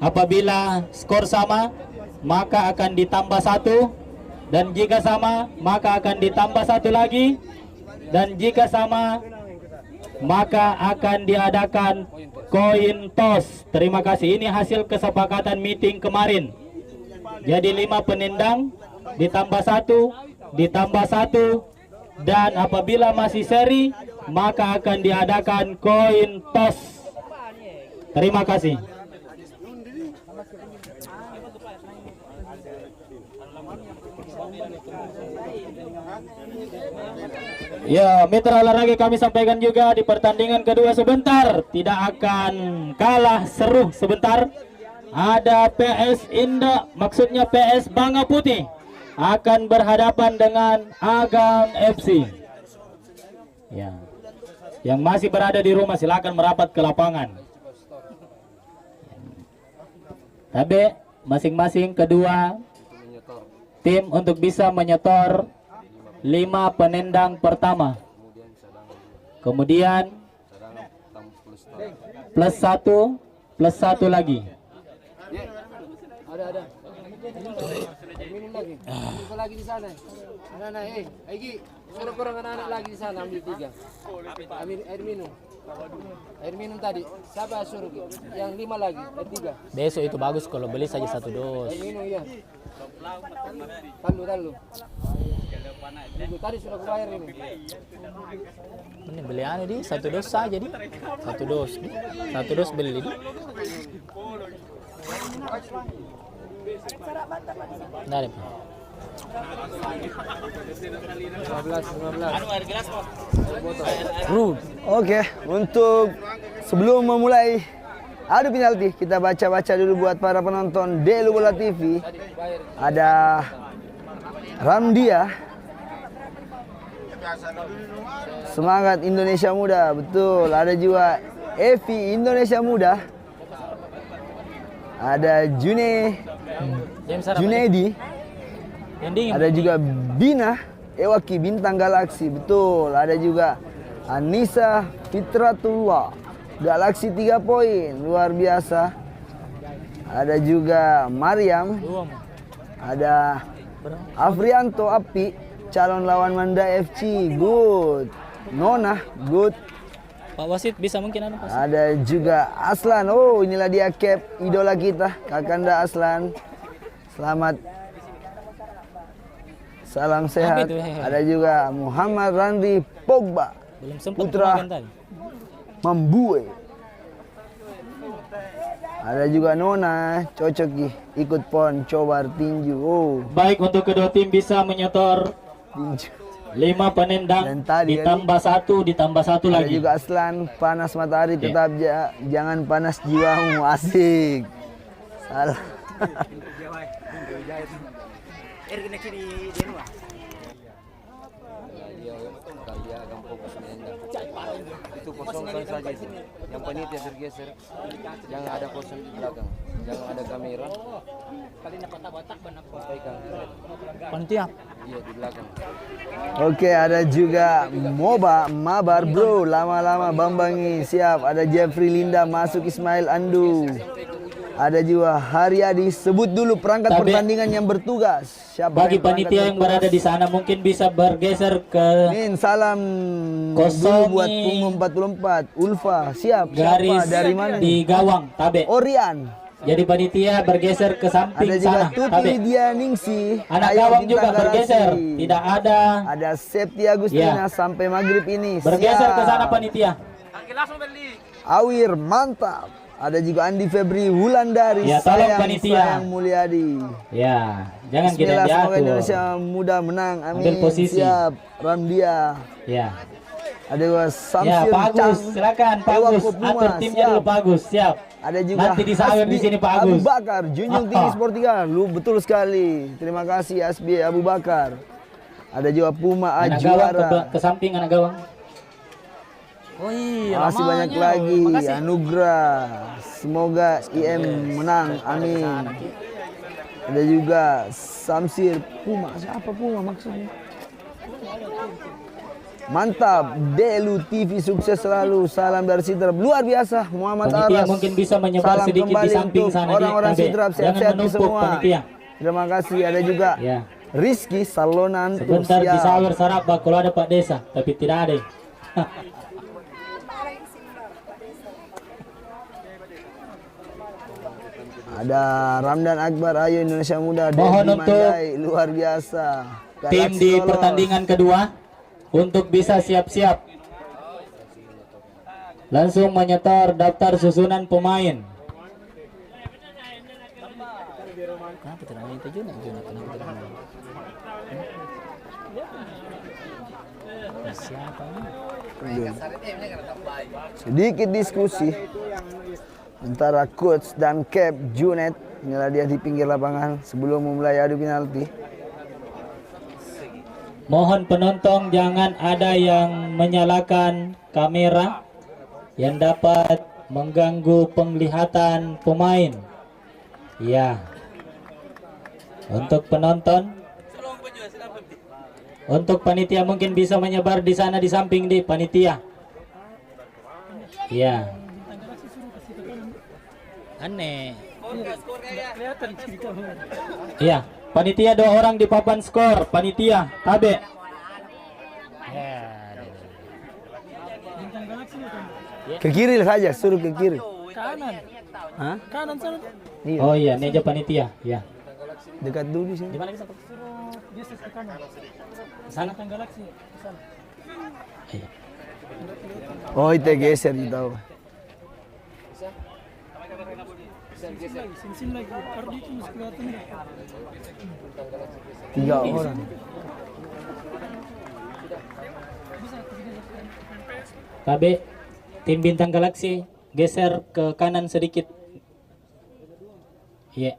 apabila skor sama maka akan ditambah 1, dan jika sama maka akan ditambah 1 lagi, dan jika sama maka akan diadakan koin toss. Terima kasih. Ini hasil kesepakatan meeting kemarin. Jadi 5 penendang ditambah 1, ditambah 1, dan apabila masih seri maka akan diadakan koin toss. Terima kasih. Ya, mitra olahraga kami sampaikan juga di pertandingan kedua sebentar tidak akan kalah seru sebentar. Ada PS Indo, maksudnya PS Bangga Putih akan berhadapan dengan Agang FC. Ya. Yang masih berada di rumah silakan merapat ke lapangan. Tapi masing-masing kedua tim untuk bisa menyetor 5 penendang pertama. Kemudian plus 1 lagi. Ada. Minum lagi. Minum lagi di sana. Anak-anak, Egi, suruh kurang anak-anak lagi di sana ambil 3. Ambil air minum. Air minum tadi, siapa suruh? Yang 5 lagi, 3. Besok itu bagus kalau beli saja 1 dos. Air minum ya. Talu. Itu tadi sudah kubayar ini. Ini beli anu di 1 dos saja di. 1 dos. 1 dos beli di. Nah, 15. Oke, untuk sebelum memulai adu penalti, kita baca-baca dulu buat para penonton Delu Bola TV. Ada Ramdia, semangat Indonesia Muda, betul. Ada juga Evi Indonesia Muda. Ada Junedi. Ada juga Bina Ewaki Bintang Galaksi, betul. Ada juga Anissa Fitratullah Galaksi 3 poin, luar biasa. Ada juga Mariam. Ada Afrianto Api, calon lawan Manda FC, good. Nona, good. Pak Wasit bisa mungkin anu Pak. Ada juga Aslan, oh inilah dia cap idola kita, Kakanda Aslan. Selamat, salam sehat. Ada juga Muhammad Randi Pogba, Belum sempat putra kemarin tadi. Mambue. Ada juga Nona, cocok ikut pon coba tinju. Oh, Baik, untuk kedua tim bisa menyetor tinju. 5 penendang Dan tadi ditambah 1 Ada lagi. juga Aslan, panas matahari tetap jangan panas jiwamu, asik. Salah. Dia akan fokus menendang. Itu kosongkan saja itu. Yang panitia bergeser. Jangan ada kosong di belakang. Jangan ada kamera. Sampaikan. Panitia. Iya di belakang. Oke, ada juga Mabar bro, lama-lama Bambangi siap. Ada Jeffrey Linda masuk, Ismail Andu. Ada juga Haryadi, sebut dulu perangkat pertandingan yang bertugas. Siapa Bagi yang perangkat panitia yang berada di sana mungkin bisa bergeser ke Min, salam Kosongi. dulu buat Punggung 44. Ulfa, siap. garis Siapa? Dari mana di nih? gawang Tabe. Orian. Jadi panitia bergeser ke samping Ada juga sana Tuti Tabe. Lydia Ningsi. Anak Ayo gawang Bintang juga Galaksi. bergeser. Tidak ada. Ada Septi Agustina sampai maghrib ini. Bergeser ke Siap. sana panitia. Awir mantap. Ada juga Andi Febri Wulandari. Ya, tolong panitia. Sayang Mulyadi. Ya, jangan kita Bismillah, semoga diatur. Indonesia muda menang. Amin. Ambil posisi. Siap. Ramdia. Ya. Ada juga Ya, Samsir Pak Agus, Cang. silakan Pak Ewa Agus, Kopuma, atur timnya siap. dulu Pak Agus, siap. Ada juga Nanti disawer di sini Pak Abu Agus. Bakar, junjung tinggi Sportika. Lu betul sekali. Terima kasih Asbi Abu Bakar. Ada juga Puma Anak gawang Ajuara. ke samping anak gawang. Oh iya, Masih banyak lagi. Anugrah. Semoga IM menang. Amin. Ada juga Samsir Puma. Siapa Puma maksudnya? Mantap. Delu TV sukses selalu. Salam dari Sidrap. Luar biasa. Muhammad Panitia Aras. mungkin bisa menyebar Salam sedikit di kembali samping untuk sana, Dik. orang-orang Tabe. Sidrap. Jangan Sehat-sehat menumpuk semua. panitia. Terima kasih. Ada juga Ya. Rizky Salonan. Sebentar disawer Sarabak kalau ada Pak Desa, tapi tidak ada. Ada Ramdan Akbar, ayo Indonesia Muda. Mohon Dedi untuk Mandai, luar biasa. Tim Galaksi di lolos. pertandingan kedua untuk bisa siap-siap. Langsung menyetor daftar susunan pemain. Kenapa tidak main itu Juna? Kenapa tidak main? Siapa ini? Sedikit diskusi antara coach dan Cap Junet. Inilah dia di pinggir lapangan sebelum memulai adu penalti. Mohon penonton jangan ada yang menyalakan kamera yang dapat mengganggu penglihatan pemain. Ya. Untuk penonton, untuk panitia mungkin bisa menyebar di sana di samping di panitia. Ya. Aneh. Iya, panitia 2 orang di papan skor, panitia Tabe. Ke kiri saja, suruh ke kiri. Kanan. Hah? Kanan sana. Iya. Oh iya, ini aja panitia. Ya. Dekat dulu sini. Di mana kita? Geser ke kanan. Sana. Bintang galaksi. Ke sana. Iya. Oh, itu geser di tahu. Sin lagi. Ardi itu masih kelihatan deh. 3 orang. KB, tim Bintang Galaksi geser ke kanan sedikit. Iya.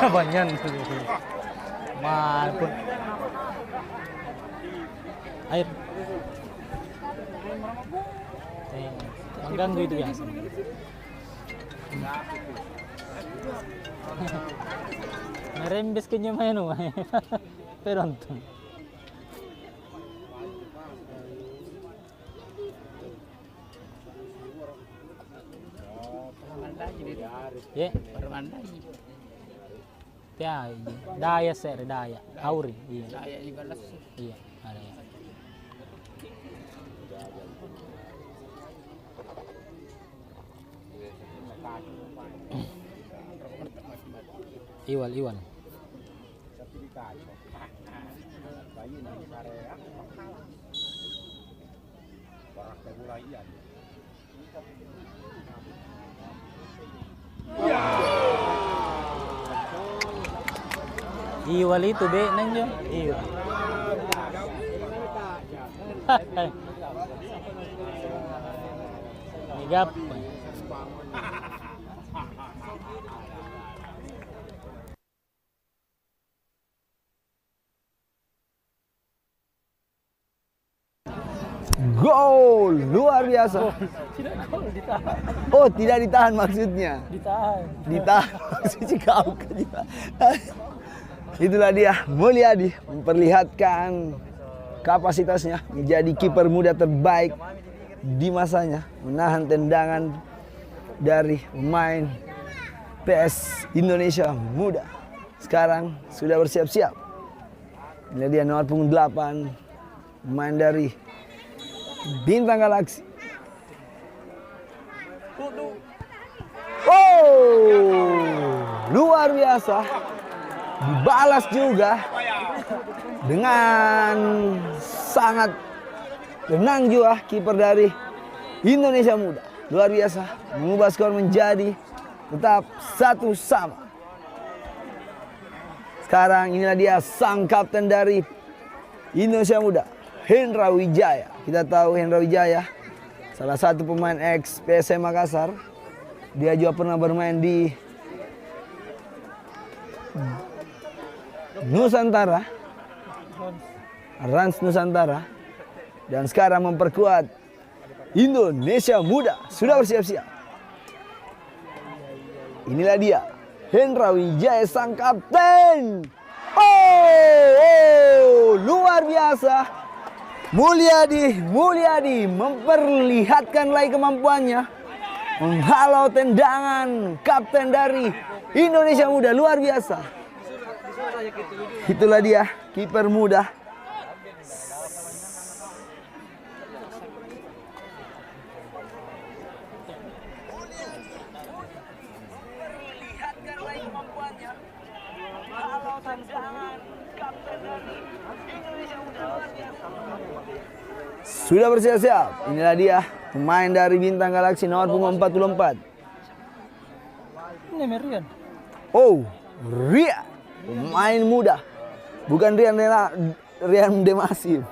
Banyak. Mampun. Air. Mengganggu itu biasa. Merembes ke nyamai nu. Peronton. Ya, ya, daya ser, daya, auri, iya. Daya juga iya, ada ya. Iwal, iwal. Iwal itu be nanya. Iya. Megap. Gol, luar biasa. Tidak gol, ditahan. Oh, tidak ditahan maksudnya. Ditahan. Ditahan maksudnya kau juga. Itulah dia, Mulyadi memperlihatkan kapasitasnya menjadi kiper muda terbaik di masanya, menahan tendangan dari pemain PS Indonesia Muda. Sekarang sudah bersiap-siap. Ini dia nomor punggung 8, pemain dari Bintang Galaksi. Oh, luar biasa. Dibalas juga dengan sangat tenang juga kiper dari Indonesia Muda. Luar biasa, mengubah skor menjadi tetap 1-1. Sekarang inilah dia sang kapten dari Indonesia Muda, Hendra Wijaya. Kita tahu Hendra Wijaya salah satu pemain ex PSM Makassar. Dia juga pernah bermain di Nusantara, Rans Nusantara, dan sekarang memperkuat Indonesia Muda. Sudah bersiap-siap. Inilah dia, Hendra Wijaya sang kapten. Oh, luar biasa. Mulyadi memperlihatkan lagi kemampuannya menghalau tendangan kapten dari Indonesia Muda. Luar biasa. Itulah dia, kiper muda. sudah bersiap-siap. Inilah dia pemain dari Bintang Galaksi nomor punggung 44. Ini Rian. Oh, Rian, pemain muda. Bukan Rian Demasif.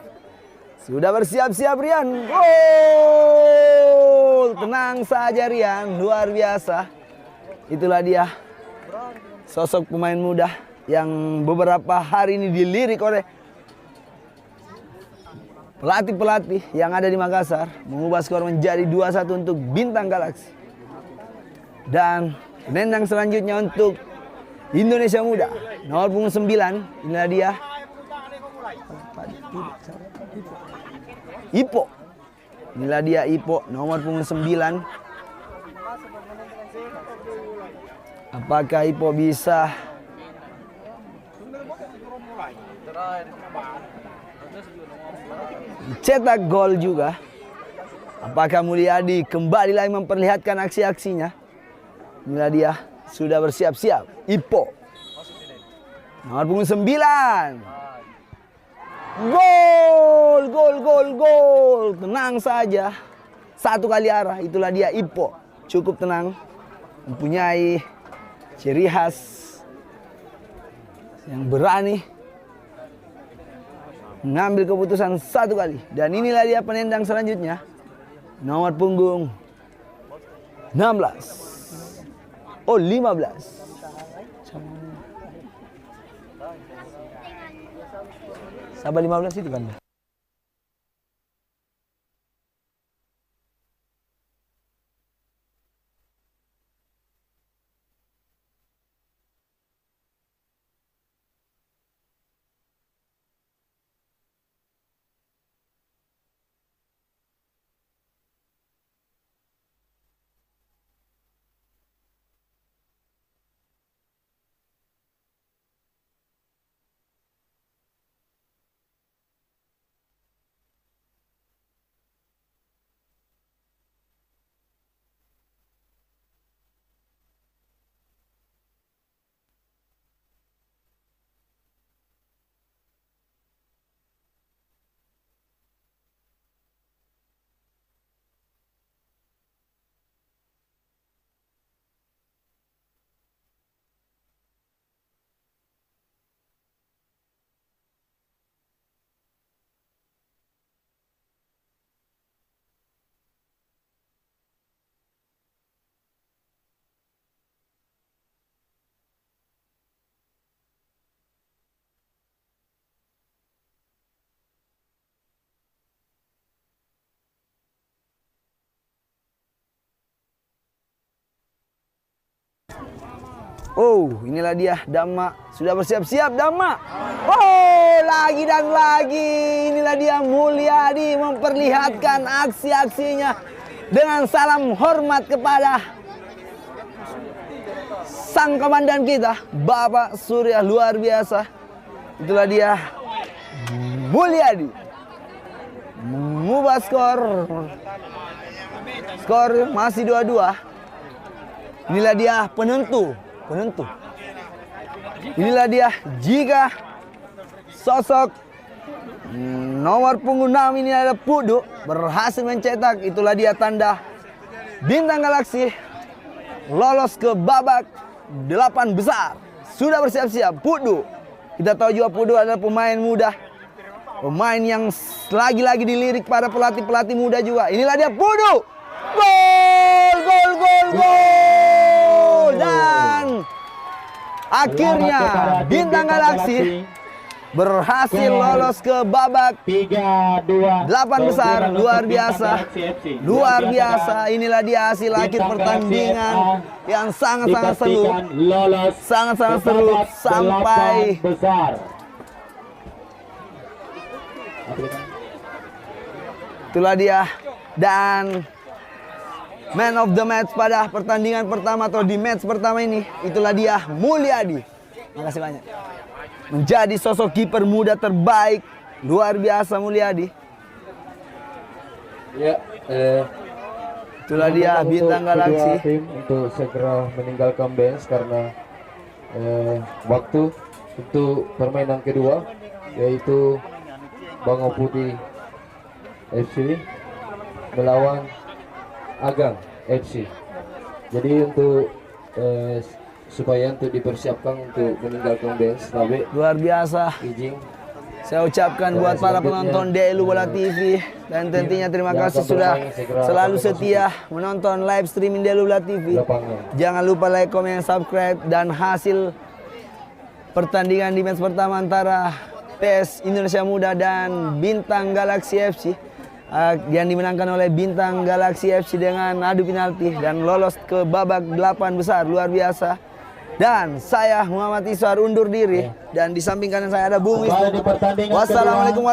Sudah bersiap-siap Rian. Gol! Tenang saja Rian, luar biasa. Itulah dia sosok pemain muda yang beberapa hari ini dilirik oleh pelatih-pelatih yang ada di Makassar, mengubah skor menjadi 2-1 untuk Bintang Galaksi. Dan penendang selanjutnya untuk Indonesia Muda nomor punggung 9. Inilah dia Ipo. Inilah dia Ipo nomor punggung 9. Apakah Ipo bisa cetak gol juga? Apakah Mulyadi kembali lagi memperlihatkan aksi-aksinya? Inilah dia sudah bersiap-siap Ipo nomor punggung 9. Gol, gol, gol, gol. Tenang saja. Satu kali arah, itulah dia Ipo. Cukup tenang. Mempunyai ciri khas yang berani mengambil keputusan satu kali. Dan inilah dia penendang selanjutnya. Nomor punggung 16. Oh, 15. Sabar 15 itu kan. Oh, inilah dia Dama. Sudah bersiap-siap Dama. Oh, lagi dan lagi. Inilah dia Mulyadi memperlihatkan aksi-aksinya dengan salam hormat kepada sang komandan kita, Bapak Surya, luar biasa. Itulah dia Mulyadi mengubah skor. Skor masih 2-2. Inilah dia penentu. Inilah dia jika sosok nomor punggung 6 ini ada Pudu berhasil mencetak, itulah dia tanda Bintang Galaksi lolos ke babak 8 besar. Sudah bersiap-siap Pudu. Kita tahu juga Pudu adalah pemain muda, pemain yang lagi-lagi dilirik para pelatih-pelatih muda juga. Inilah dia Pudu. Gol, gol, gol, gol. Dan akhirnya Bintang Galaksi berhasil lolos ke babak 8 besar. Luar biasa. Luar biasa. Inilah dia hasil akhir pertandingan yang sangat-sangat seru. Sangat-sangat seru sampai itulah dia. Dan man of the match pada pertandingan pertama atau di match pertama ini, itulah dia Mulyadi. Makasih banyak. Menjadi sosok kiper muda terbaik. Luar biasa Mulyadi. Ya, itulah dia Bintang Galaksi. Tim untuk segera meninggalkan bench karena waktu untuk permainan kedua, yaitu Bangau Putih FC melawan Agang FC. Jadi untuk supaya untuk dipersiapkan untuk meninggalkan bench, Tabe Luar biasa. izin Saya ucapkan buat para penonton DLU Bola TV dan tentunya terima kasih sudah selalu setia menonton live streaming DLU Bola TV. lapangan. Jangan lupa like, comment, subscribe dan hasil pertandingan di match pertama antara PS Indonesia Muda dan Bintang Galaxy FC yang dimenangkan oleh Bintang Galaxy FC dengan adu penalti dan lolos ke babak 8 besar. Luar biasa. Dan saya Muhammad Iswar undur diri dan di samping kanan saya ada Bung Wisnu. Kembali di pertandingan Wassalamualaikum warahmatullahi wabarakatuh.